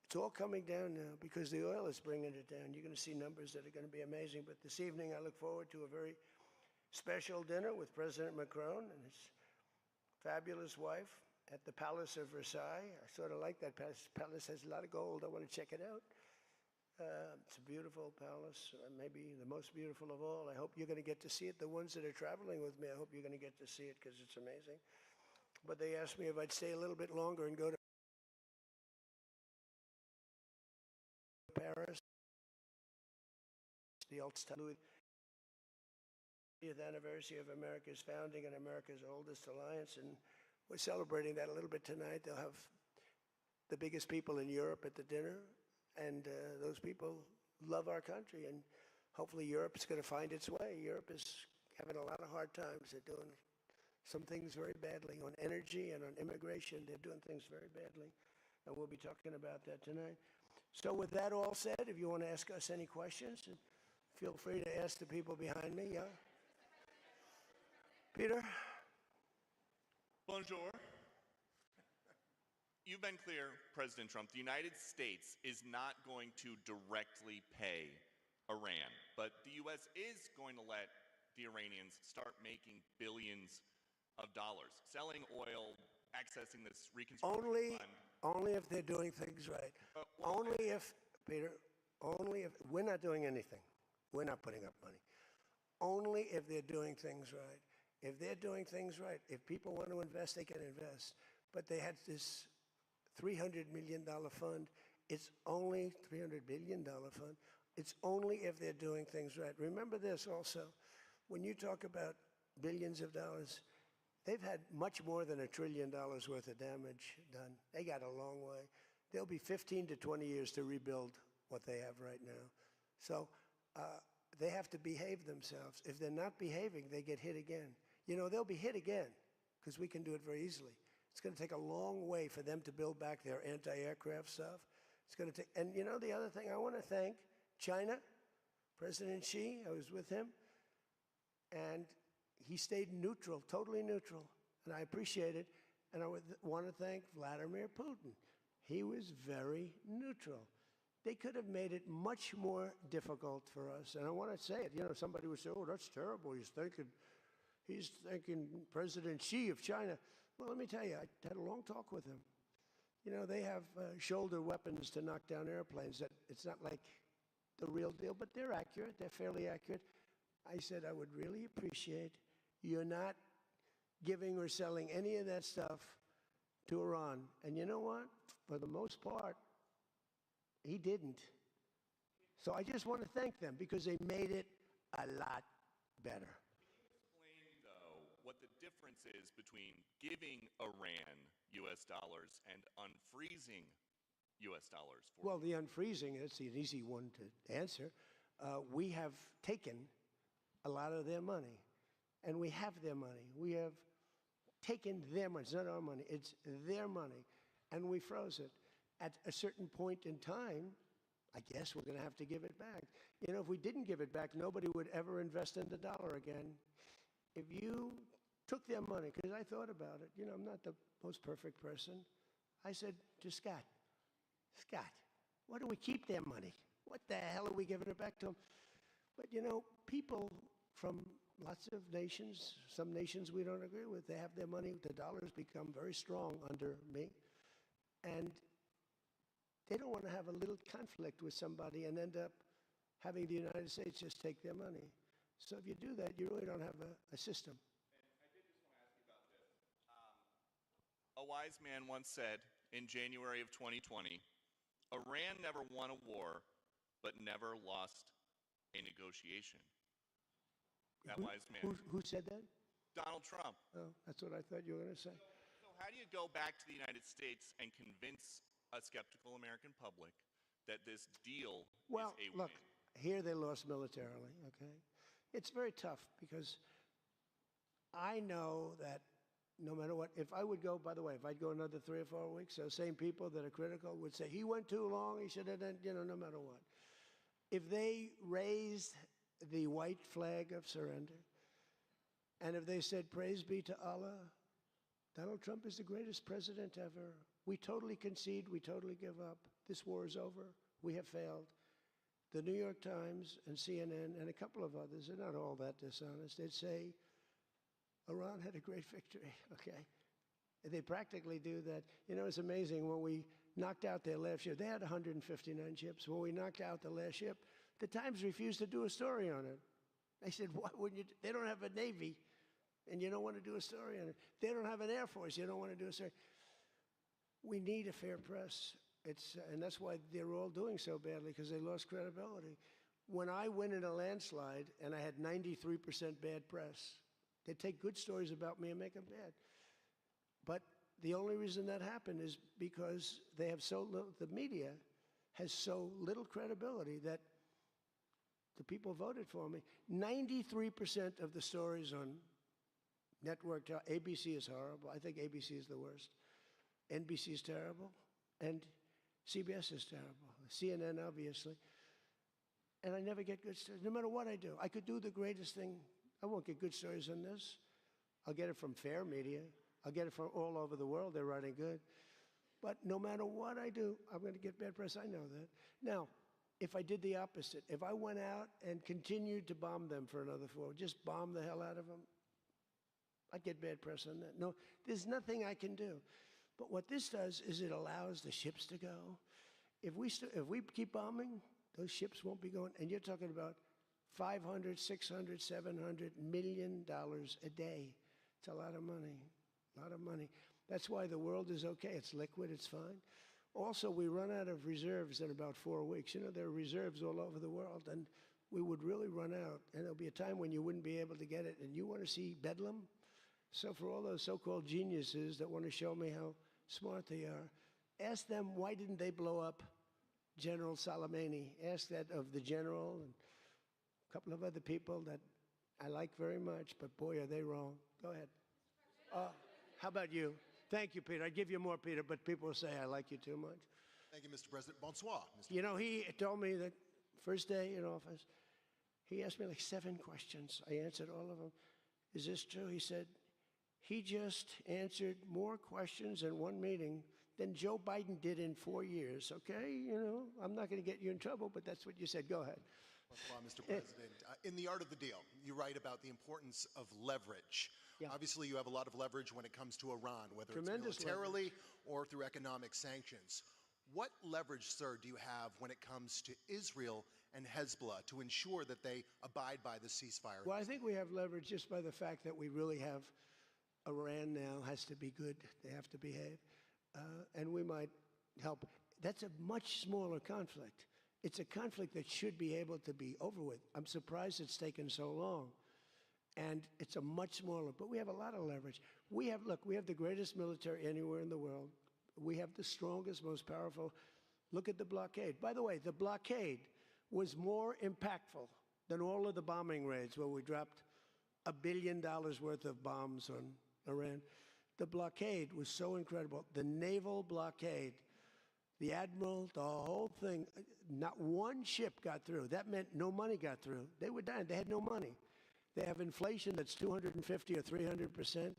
It's all coming down now because the oil is bringing it down. You're going to see numbers that are going to be amazing. But this evening, I look forward to a very special dinner with President Macron and his fabulous wife at the Palace of Versailles. I sort of like that palace. Palace has a lot of gold. I want to check it out. It's a beautiful palace, maybe the most beautiful of all. I hope you're going to get to see it. The ones that are traveling with me, I hope you're going to get to see it because it's amazing. But they asked me if I'd stay a little bit longer and go to Paris, the 80th anniversary of America's founding and America's oldest alliance, and we're celebrating that a little bit tonight. They'll have the biggest people in Europe at the dinner, and those people love our country, and hopefully Europe's going to find its way. Europe is having a lot of hard times. They're doing some things very badly on energy and on immigration. They're doing things very badly, and we'll be talking about that tonight. So with that all said, if you want to ask us any questions, feel free to ask the people behind me. Yeah, Peter?
Bonjour. You've been clear, President Trump, the United States is not going to directly pay Iran, but the U.S. is going to let the Iranians start making billions of dollars, selling oil, accessing this reconstruction fund.
Only if they're doing things right. Only if, Peter, only if, we're not doing anything. We're not putting up money. Only if they're doing things right. If they're doing things right, if people want to invest, they can invest. But they had this $300 million fund. It's only $300 billion fund. It's only if they're doing things right. Remember this also. When you talk about billions of dollars, they've had much more than $1 trillion worth of damage done. They got a long way. There'll be 15 to 20 years to rebuild what they have right now. So they have to behave themselves. If they're not behaving, they get hit again. You know, they'll be hit again because we can do it very easily. It's going to take a long way for them to build back their anti-aircraft stuff. It's going to take, and you know, the other thing, I want to thank China, President Xi. I was with him, and he stayed neutral, totally neutral, and I appreciate it. And I want to thank Vladimir Putin. He was very neutral. They could have made it much more difficult for us. And I want to say it. You know, somebody would say, "Oh, that's terrible. He's thanking President Xi of China." Well, let me tell you, I had a long talk with him. You know, they have shoulder weapons to knock down airplanes. It's not like the real deal, but they're accurate. They're fairly accurate. I said, I would really appreciate you're not giving or selling any of that stuff to Iran. And you know what? For the most part, he didn't. So I just want to thank them because they made it a lot better.
What the difference is between giving Iran U.S. dollars and unfreezing U.S. dollars?
Well, the unfreezing is an easy one to answer. We have taken a lot of their money, and we have their money. We have taken their money. It's not our money. It's their money, and we froze it. At a certain point in time, I guess we're going to have to give it back. You know, if we didn't give it back, nobody would ever invest in the dollar again. If you took their money, because I thought about it, you know, I'm not the most perfect person. I said to Scott, why do we keep their money? What the hell are we giving it back to them? But, you know, people from lots of nations, some nations we don't agree with, they have their money. The dollar's become very strong under me. And they don't want to have a little conflict with somebody and end up having the United States just take their money. So if you do that, you really don't have a system.
And I did just want to ask you about this. A wise man once said in January of 2020, Iran never won a war, but never lost a negotiation. That wise man.
Who said that?
Donald Trump.
Oh, that's what I thought you were going to say.
So how do you go back to the United States and convince a skeptical American public that this deal
Well,
is a
look,
win?
here they lost militarily, okay? It's very tough because I know that no matter what, if I would go, by the way, if I'd go another 3 or 4 weeks, those same people that are critical would say, he went too long, he should have done, no matter what. If they raised the white flag of surrender, and if they said, praise be to Allah, Donald Trump is the greatest president ever. We totally concede, we totally give up. This war is over, we have failed. The New York Times and CNN and a couple of others, they're not all that dishonest, they'd say, Iran had a great victory, okay? They practically do that. You know, it's amazing, when we knocked out their last ship, they had 159 ships. When we knocked out the last ship, the Times refused to do a story on it. They said, why wouldn't you? They don't have a Navy, and you don't want to do a story on it. They don't have an Air Force, you don't want to do a story. We need a fair press. And that's why they're all doing so badly, because they lost credibility. When I win in a landslide and I had 93% bad press, they take good stories about me and make them bad. But the only reason that happened is because they have so little, the media has so little credibility that the people voted for me. 93% of the stories on network, ABC is horrible. I think ABC is the worst. NBC is terrible. And CBS is terrible. CNN, obviously. And I never get good stories, no matter what I do. I could do the greatest thing. I won't get good stories on this. I'll get it from fair media. I'll get it from all over the world. They're writing good. But no matter what I do, I'm going to get bad press. I know that. Now, if I did the opposite, if I went out and continued to bomb them for another 4, just bomb the hell out of them, I'd get bad press on that. No, there's nothing I can do. But what this does is it allows the ships to go. If we keep bombing, those ships won't be going. And you're talking about $500, $600, $700 million a day. It's a lot of money, a lot of money. That's why the world is okay. It's liquid, it's fine. Also, we run out of reserves in about 4 weeks. You know, there are reserves all over the world, and we would really run out. And there'll be a time when you wouldn't be able to get it. And you want to see bedlam? So for all those so-called geniuses that want to show me how smart they are, ask them, why didn't they blow up General Soleimani? Ask that of the general and a couple of other people that I like very much, but boy, are they wrong. Go ahead. How about you? Thank you, Peter. I'd give you more, Peter, but people will say I like you too much.
Thank you, Mr. President. Bonsoir, Mr.
You know, he told me that first day in office, he asked me like 7 questions. I answered all of them. Is this true? He said, he just answered more questions in one meeting than Joe Biden did in 4 years, okay? You know, I'm not going to get you in trouble, but that's what you said. Go ahead.
Bonsoir, Mr. President. In The Art of the Deal, you write about the importance of leverage.
Yeah.
Obviously, you have a lot of leverage when it comes to Iran, whether
Tremendous
it's militarily or through economic sanctions. What leverage, sir, do you have when it comes to Israel and Hezbollah to ensure that they abide by the ceasefire?
Well, I think we have leverage just by the fact that we really have Iran now has to be good. They have to behave. And we might help. That's a much smaller conflict. It's a conflict that should be able to be over with. I'm surprised it's taken so long. And it's a much smaller, but we have a lot of leverage. Look, we have the greatest military anywhere in the world. We have the strongest, most powerful. Look at the blockade. By the way, the blockade was more impactful than all of the bombing raids where we dropped $1 billion worth of bombs on Iran. The blockade was so incredible. The naval blockade, the admiral, the whole thing, not one ship got through. That meant no money got through. They were dying. They had no money. They have inflation that's 250 or 300%.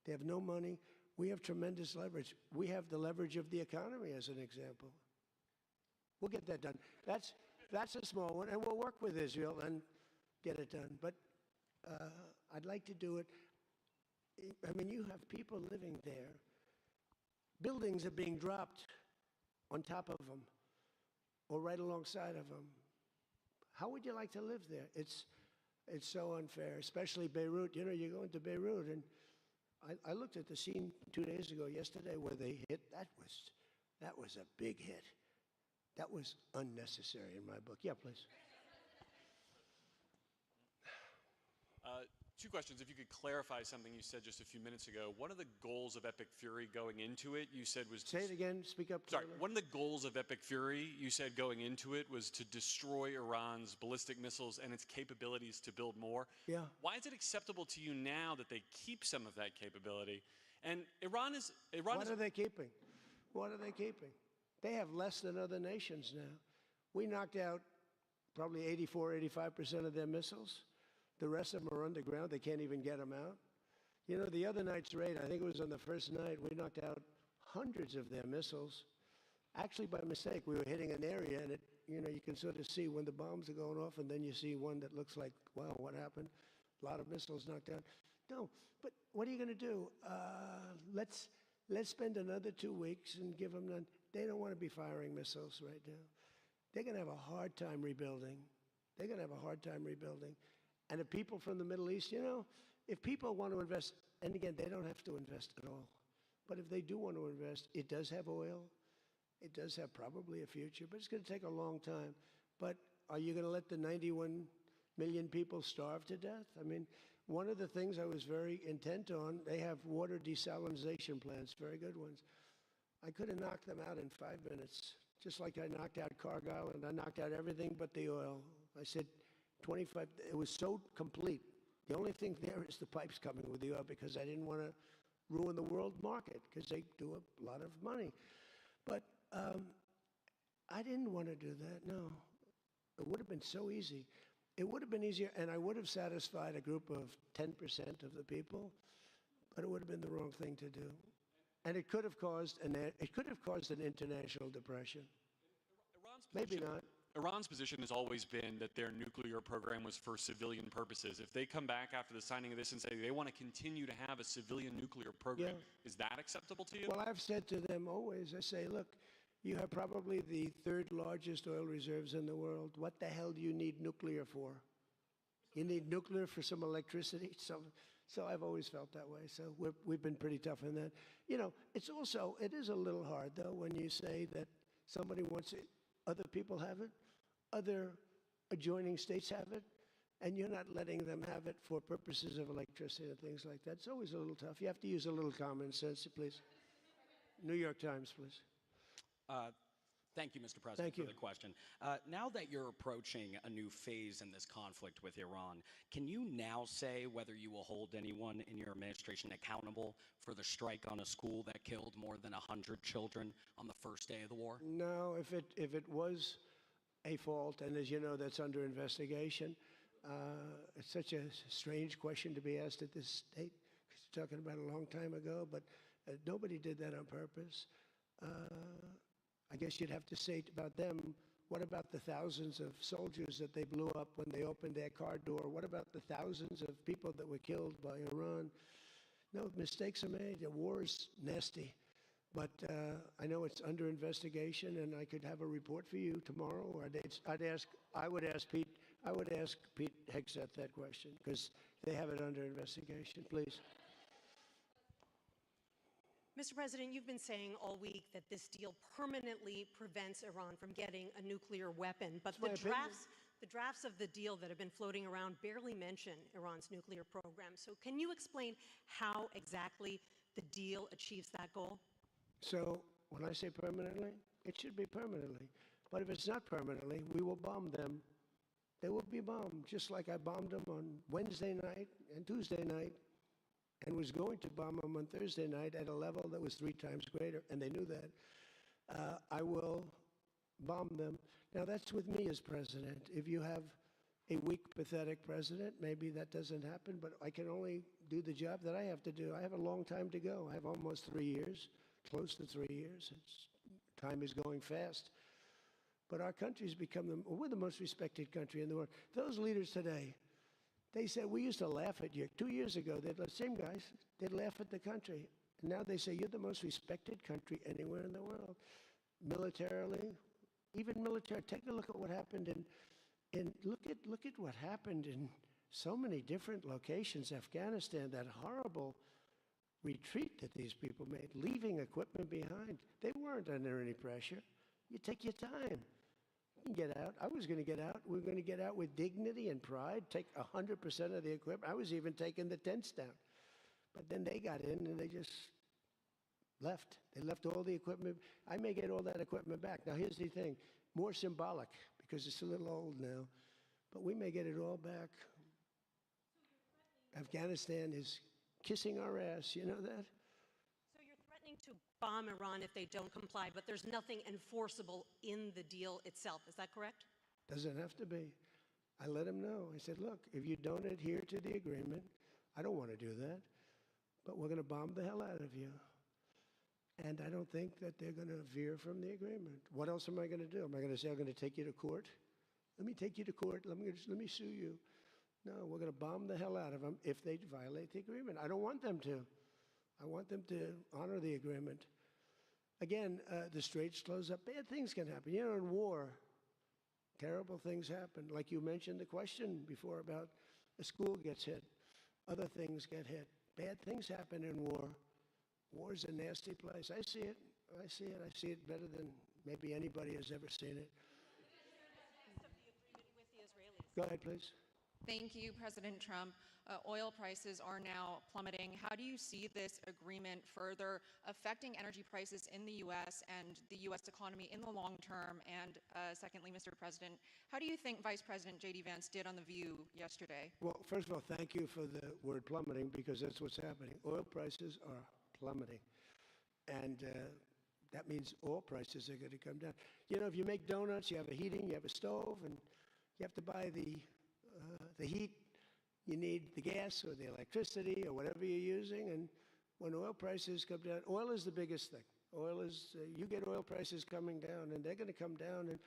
They have no money. We have tremendous leverage. We have the leverage of the economy as an example. We'll get that done. That's a small one, and we'll work with Israel and get it done. But I'd like to do it. I mean, you have people living there. Buildings are being dropped on top of them or right alongside of them. How would you like to live there? It's so unfair, especially Beirut. You know, you go into Beirut, and I looked at the scene 2 days ago, yesterday, where they hit. That was a big hit. That was unnecessary in my book. Yeah, please.
Two questions. If you could clarify something you said just a few minutes ago. One of the goals of Epic Fury going into it, you said was...
Say it again. Speak up.
Sorry.
Clearly.
One of the goals of Epic Fury, you said going into it, was to destroy Iran's ballistic missiles and its capabilities to build more.
Yeah.
Why is it acceptable to you now that they keep some of that capability? And Iran is...
What are they keeping? What are they keeping? They have less than other nations now. We knocked out probably 84, 85% of their missiles. The rest of them are underground. They can't even get them out. You know, the other night's raid, I think it was on the first night, we knocked out hundreds of their missiles. Actually, by mistake, we were hitting an area, and you can sort of see when the bombs are going off, and then you see one that looks like, wow, what happened? A lot of missiles knocked down. No, but what are you going to do? Let's spend another 2 weeks and give them none. They don't want to be firing missiles right now. They're going to have a hard time rebuilding. They're going to have a hard time rebuilding. And the people from the Middle East, if people want to invest, and again, they don't have to invest at all. But if they do want to invest, it does have oil. It does have probably a future, but it's going to take a long time. But are you going to let the 91 million people starve to death? I mean, one of the things I was very intent on, they have water desalination plants, very good ones. I could have knocked them out in 5 minutes, just like I knocked out Cargill, and I knocked out everything but the oil. I said, 25, it was so complete. The only thing there is the pipes coming with the oil because I didn't want to ruin the world market because they do a lot of money. But I didn't want to do that, no. It would have been so easy. It would have been easier, and I would have satisfied a group of 10% of the people, but it would have been the wrong thing to do. And it could have caused an international depression. Maybe not.
Iran's position has always been that their nuclear program was for civilian purposes. If they come back after the signing of this and say they want to continue to have a civilian nuclear program, is that acceptable to you?
Well, I've said to them always, I say, look, you have probably the third largest oil reserves in the world. What the hell do you need nuclear for? You need nuclear for some electricity? So I've always felt that way. So we've been pretty tough on that. It is a little hard, though, when you say that somebody wants it. Other people have it, other adjoining states have it, and you're not letting them have it for purposes of electricity and things like that. It's always a little tough. You have to use a little common sense, please. New York Times, please.
Thank you, Mr. President,
Thank you.
for the question. Now that you're approaching a new phase in this conflict with Iran, can you now say whether you will hold anyone in your administration accountable for the strike on a school that killed more than 100 children on the first day of the war?
No, if it was a fault, and as you know, that's under investigation, it's such a strange question to be asked at this state, because you're talking about a long time ago, but nobody did that on purpose. I guess you'd have to say about them, what about the thousands of soldiers that they blew up when they opened their car door? What about the thousands of people that were killed by Iran? No, mistakes are made. The war is nasty. But I know it's under investigation, and I could have a report for you tomorrow. Or I would ask Pete Hegseth that question, because they have it under investigation. Please.
Mr. President, you've been saying all week that this deal permanently prevents Iran from getting a nuclear weapon, but the drafts of the deal that have been floating around barely mention Iran's nuclear program. So can you explain how exactly the deal achieves that goal?
So when I say permanently, it should be permanently. But if it's not permanently, we will bomb them. They will be bombed, just like I bombed them on Wednesday night and Tuesday night, and was going to bomb them on Thursday night at a level that was 3 times greater, and they knew that. I will bomb them. Now, that's with me as president. If you have a weak, pathetic president, maybe that doesn't happen, but I can only do the job that I have to do. I have a long time to go. I have almost 3 years, close to 3 years. Time is going fast. But our country's become we're the most respected country in the world. Those leaders today, they said, we used to laugh at you. 2 years ago, the same guys, they'd laugh at the country. And now they say, you're the most respected country anywhere in the world. Militarily, even military. Take a look at what happened look at what happened in so many different locations. Afghanistan, that horrible retreat that these people made, leaving equipment behind. They weren't under any pressure. You take your time. You can get out. I was going to get out. We were going to get out with dignity and pride, take 100% of the equipment. I was even taking the tents down. But then they got in and they just left. They left all the equipment. I may get all that equipment back. Now, here's the thing. More symbolic, because it's a little old now. But we may get it all back. Afghanistan is kissing our ass. You know that?
So you're threatening to bomb Iran if they don't comply, but there's nothing enforceable in the deal itself. Is that correct?
Doesn't have to be. I let them know. I said, look, if you don't adhere to the agreement, I don't want to do that, but we're going to bomb the hell out of you. And I don't think that they're going to veer from the agreement. What else am I going to do? Am I going to say I'm going to take you to court? Let me take you to court. Let me sue you. No, we're going to bomb the hell out of them if they violate the agreement. I don't want them to. I want them to honor the agreement. Again, the straits close up. Bad things can happen. You know, in war, terrible things happen. Like you mentioned the question before about a school gets hit. Other things get hit. Bad things happen in war. War's a nasty place. I see it. I see it. I see it better than maybe anybody has ever seen it. Go ahead, please.
Thank you, President Trump. Oil prices are now plummeting. How do you see this agreement further affecting energy prices in the U.S. and the U.S. economy in the long term? And secondly, Mr. President, how do you think Vice President J.D. Vance did on The View yesterday?
Well, first of all, thank you for the word plummeting, because that's what's happening. Oil prices are plummeting. And that means oil prices are going to come down. You know, if you make donuts, you have a heating, you have a stove, and you have to buy the heat, you need the gas or the electricity or whatever you're using. And when oil prices come down, oil is the biggest thing. Oil is, you get oil prices coming down, and they're going to come down. And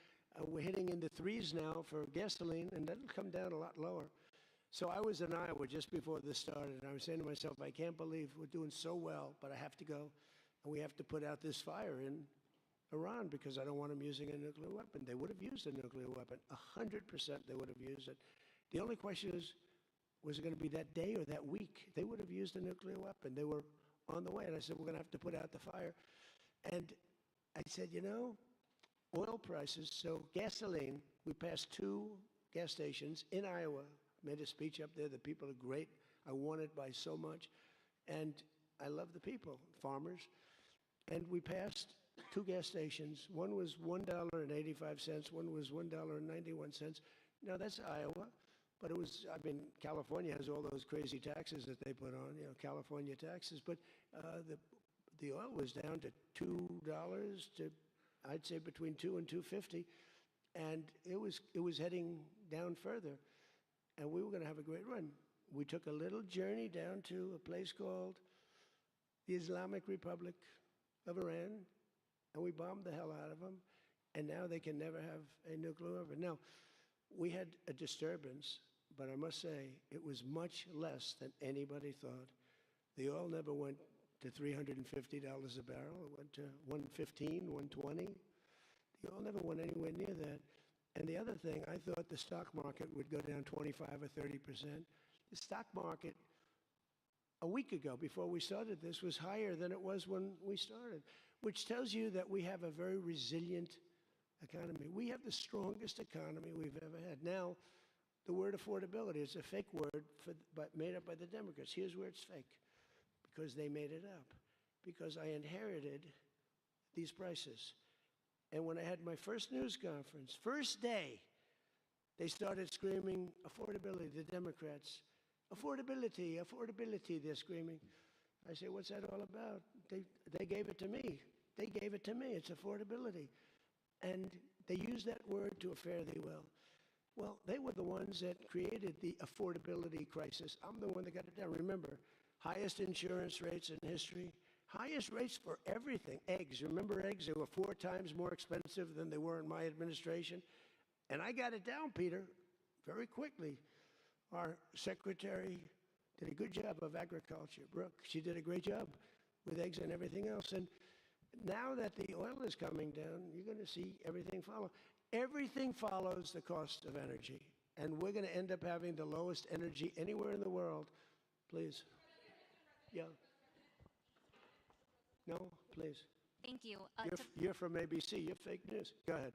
we're hitting into threes now for gasoline, and that'll come down a lot lower. So I was in Iowa just before this started, and I was saying to myself, I can't believe we're doing so well, but I have to go, and we have to put out this fire in Iran, because I don't want them using a nuclear weapon. They would have used a nuclear weapon. 100% they would have used it. The only question is, was it going to be that day or that week? They would have used a nuclear weapon. They were on the way, and I said, we're going to have to put out the fire. And I said, you know, oil prices, so gasoline, we passed 2 gas stations in Iowa, made a speech up there. The people are great. I won it by so much. And I love the people, farmers. And we passed 2 gas stations. One was $1.85, one was $1.91. Now, that's Iowa. But it was, I mean, California has all those crazy taxes that they put on, you know, California taxes. But the oil was down to $2 to, I'd say, between $2 and $2.50, and it was heading down further, and we were going to have a great run. We took a little journey down to a place called the Islamic Republic of Iran, and we bombed the hell out of them, and now they can never have a nuclear weapon. Now, we had a disturbance, but I must say it was much less than anybody thought. The oil never went to $350 a barrel. It went to $115, $120. The oil never went anywhere near that. And the other thing, I thought the stock market would go down 25 or 30%. The stock market, a week ago, before we started this, was higher than it was when we started, which tells you that we have a very resilient economy. We have the strongest economy we've ever had. Now, the word affordability is a fake word but made up by the Democrats. Here's where it's fake. Because they made it up. Because I inherited these prices. And when I had my first news conference, first day, they started screaming affordability, the Democrats. Affordability, affordability, they're screaming. I say, what's that all about? They gave it to me. They gave it to me. It's affordability. And they used that word to a fare thee well. Well, they were the ones that created the affordability crisis. I'm the one that got it down. Remember, highest insurance rates in history, highest rates for everything. Eggs, remember eggs? They were 4 times more expensive than they were in my administration. And I got it down, Peter, very quickly. Our secretary did a good job of agriculture, Brooke. She did a great job with eggs and everything else. And now that the oil is coming down, you're going to see everything follow. Everything follows the cost of energy. And we're going to end up having the lowest energy anywhere in the world. Please. Yeah. No, please.
Thank you.
You're from ABC. You're fake news. Go ahead.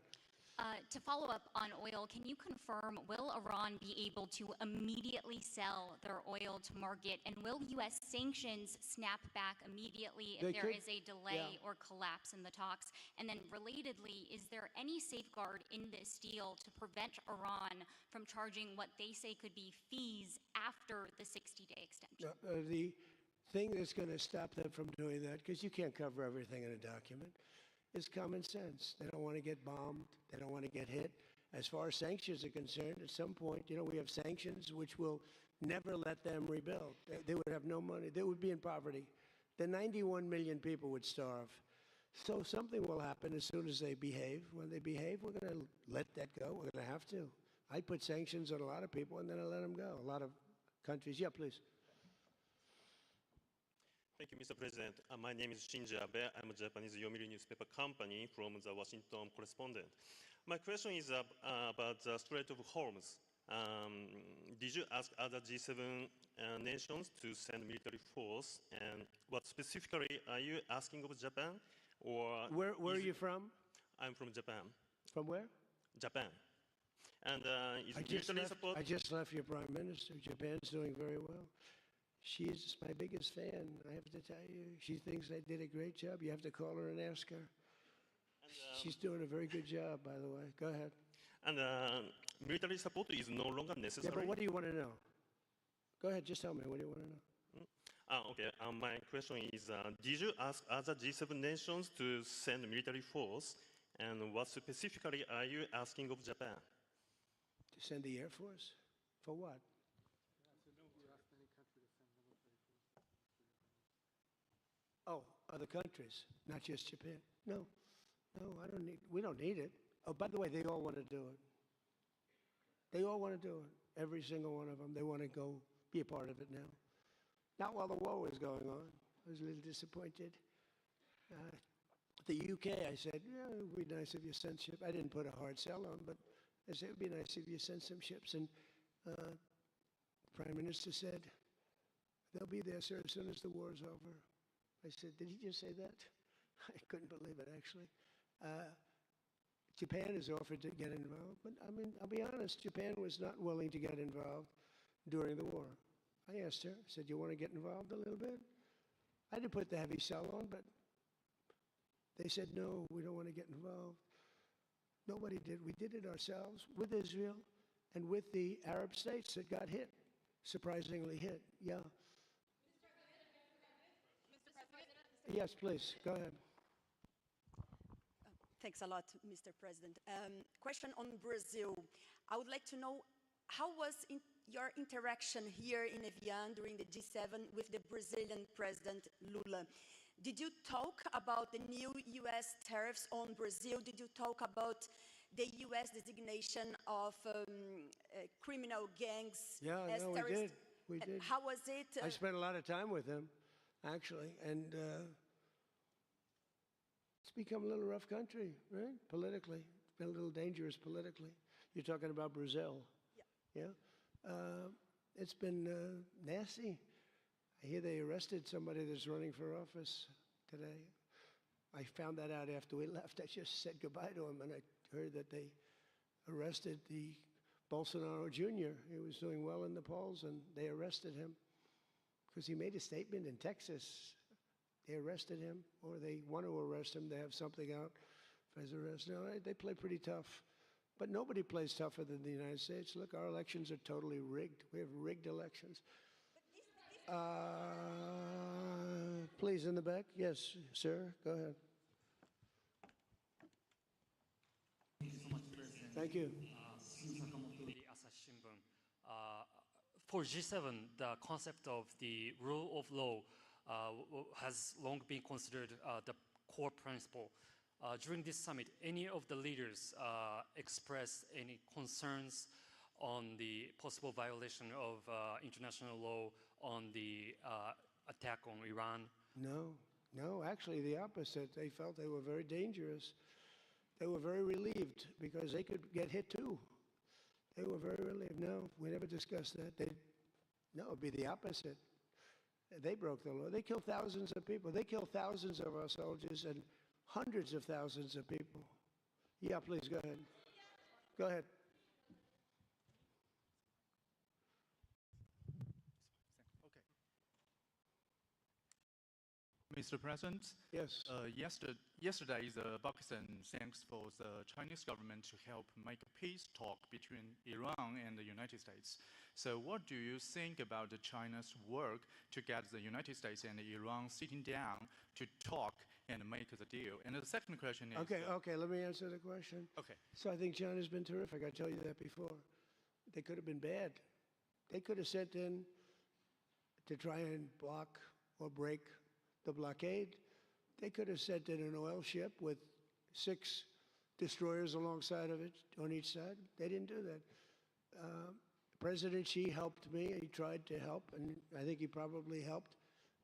To follow up on oil, can you confirm, will Iran be able to immediately sell their oil to market? And will U.S. sanctions snap back immediately if there is a delay or collapse in the talks? And then relatedly, is there any safeguard in this deal to prevent Iran from charging what they say could be fees after the 60-day extension?
The thing that's going to stop them from doing that, because you can't cover everything in a document, is common sense. They don't want to get bombed. They don't want to get hit. As far as sanctions are concerned, at some point, we have sanctions which will never let them rebuild. They would have no money. They would be in poverty. The 91 million people would starve. So something will happen as soon as they behave. When they behave, we're going to let that go. We're going to have to. I put sanctions on a lot of people, and then I let them go. A lot of countries. Yeah, please.
Thank you, Mr. President. My name is Shinji Abe. I'm a Japanese Yomiuri newspaper company from the Washington correspondent. My question is about the Strait of Hormuz. Did you ask other G7 nations to send military force? And what specifically are you asking of Japan? Or
where are you from?
I'm from Japan.
From where?
Japan. And is military support?
I just left your prime minister. Japan's doing very well. She's my biggest fan, I have to tell you. She thinks I did a great job. You have to call her and ask her. She's doing a very good job, by the way. Go ahead.
And military support is no longer necessary.
Yeah, but what do you want to know? Go ahead, just tell me. What do you want to know?
Okay, my question is, did you ask other G7 nations to send military force? And what specifically are you asking of Japan?
To send the Air Force? For what? Oh, other countries, not just Japan. No, we don't need it. Oh, by the way, they all want to do it. They all want to do it. Every single one of them. They want to go be a part of it now. Not while the war was going on. I was a little disappointed. The UK, I said, yeah, it would be nice if you sent ships. I didn't put a hard sell on, but I said, it would be nice if you sent some ships. And the Prime Minister said, they'll be there, sir, as soon as the war's over. I said, did he just say that? I couldn't believe it, actually. Japan has offered to get involved, but I mean, I'll be honest, Japan was not willing to get involved during the war. I asked her, I said, you want to get involved a little bit? I didn't put the heavy sell on, but they said, no, we don't want to get involved. Nobody did. We did it ourselves with Israel and with the Arab states that got hit, surprisingly hit, yeah. Yes, please, go ahead.
Thanks a lot, Mr. President. Question on Brazil. I would like to know, how was your interaction here in Evian during the G7 with the Brazilian President Lula? Did you talk about the new U.S. tariffs on Brazil? Did you talk about the U.S. designation of criminal gangs as terrorists?
We did.
How was it?
I spent a lot of time with him, actually, and it's become a little rough country, right? Politically. It's been a little dangerous politically. You're talking about Brazil. Yeah? It's been nasty. I hear they arrested somebody that's running for office today. I found that out after we left. I just said goodbye to him, and I heard that they arrested the Bolsonaro Jr. He was doing well in the polls, and they arrested him because he made a statement in Texas. They arrested him, or they want to arrest him. They have something out for his arrest. No, they play pretty tough. But nobody plays tougher than the United States. Look, our elections are totally rigged. We have rigged elections. Please, in the back. Yes, sir, go ahead. Thank you.
For G7, the concept of the rule of law has long been considered the core principle. During this summit, any of the leaders expressed any concerns on the possible violation of international law on the attack on Iran?
No, actually the opposite. They felt they were very dangerous. They were very relieved because they could get hit too. They were very relieved. No, we never discussed that. No, it would be the opposite. They broke the law. They killed thousands of people. They killed thousands of our soldiers and hundreds of thousands of people. Yeah, please, go ahead. Go ahead.
Mr. President,
Yes.
yesterday, the Pakistan thanks for the Chinese government to help make a peace talk between Iran and the United States. So what do you think about China's work to get the United States and Iran sitting down to talk and make the deal? And the second question is...
Okay, let me answer the question.
Okay.
So I think China's been terrific. I told you that before. They could have been bad. They could have sent in to try and block or break the blockade. They could have sent in an oil ship with 6 destroyers alongside of it on each side. They didn't do that. President Xi helped me. He tried to help, and I think he probably helped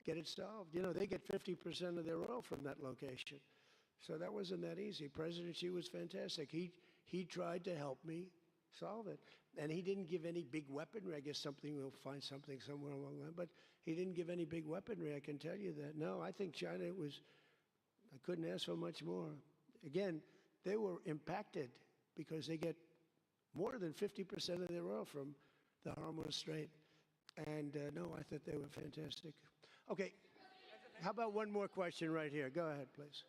get it solved. You know, they get 50% of their oil from that location. So that wasn't that easy. President Xi was fantastic. He tried to help me solve it. And he didn't give any big weaponry. I guess we'll find something somewhere along the line. But he didn't give any big weaponry, I can tell you that. No, I think China I couldn't ask for much more. Again, they were impacted because they get more than 50% of their oil from the Hormuz Strait. And no, I thought they were fantastic. Okay, how about one more question right here? Go ahead, please.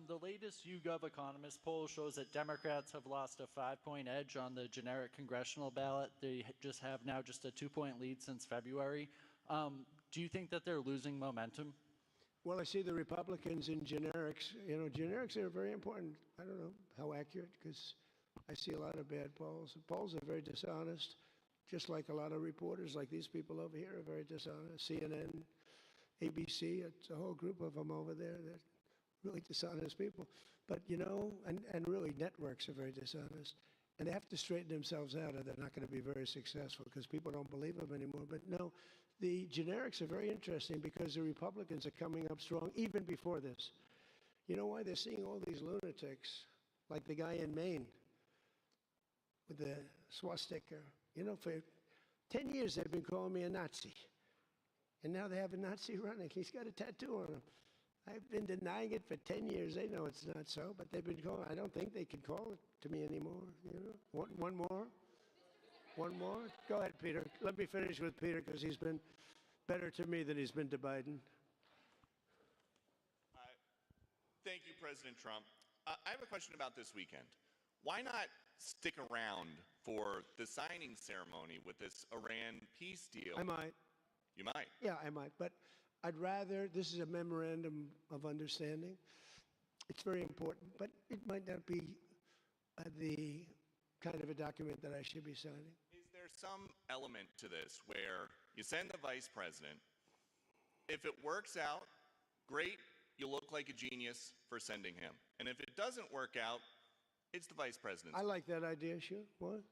The latest YouGov Economist poll shows that Democrats have lost a 5-point edge on the generic congressional ballot. They just have now just a 2-point lead since February. Do you think that they're losing momentum?
Well, I see the Republicans in generics. You know, generics are very important. I don't know how accurate, because I see a lot of bad polls. The polls are very dishonest, just like a lot of reporters, like these people over here, are very dishonest. CNN, ABC, it's a whole group of them over there that really dishonest people. But, you know, and really networks are very dishonest. And they have to straighten themselves out or they're not going to be very successful because people don't believe them anymore. But no, the generics are very interesting because the Republicans are coming up strong even before this. You know why? They're seeing all these lunatics, like the guy in Maine with the swastika. You know, for 10 years they've been calling me a Nazi. And now they have a Nazi running. He's got a tattoo on him. I've been denying it for 10 years. They know it's not so, but they've been calling. I don't think they can call it to me anymore. You know, one more. One more. Go ahead, Peter. Let me finish with Peter because he's been better to me than he's been to Biden.
Thank you, President Trump. I have a question about this weekend. Why not stick around for the signing ceremony with this Iran peace deal?
I might.
You might.
Yeah, I might, but I'd rather, this is a memorandum of understanding. It's very important, but it might not be the kind of a document that I should be signing.
Is there some element to this where you send the vice president, if it works out, great, you look like a genius for sending him. And if it doesn't work out, it's the vice president.
I like that idea, sure. What?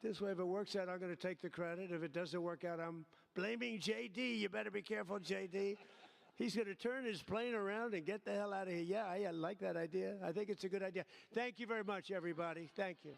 This way, if it works out, I'm going to take the credit. If it doesn't work out, I'm blaming JD. You better be careful, JD. He's going to turn his plane around and get the hell out of here. Yeah, I like that idea. I think it's a good idea. Thank you very much, everybody. Thank you.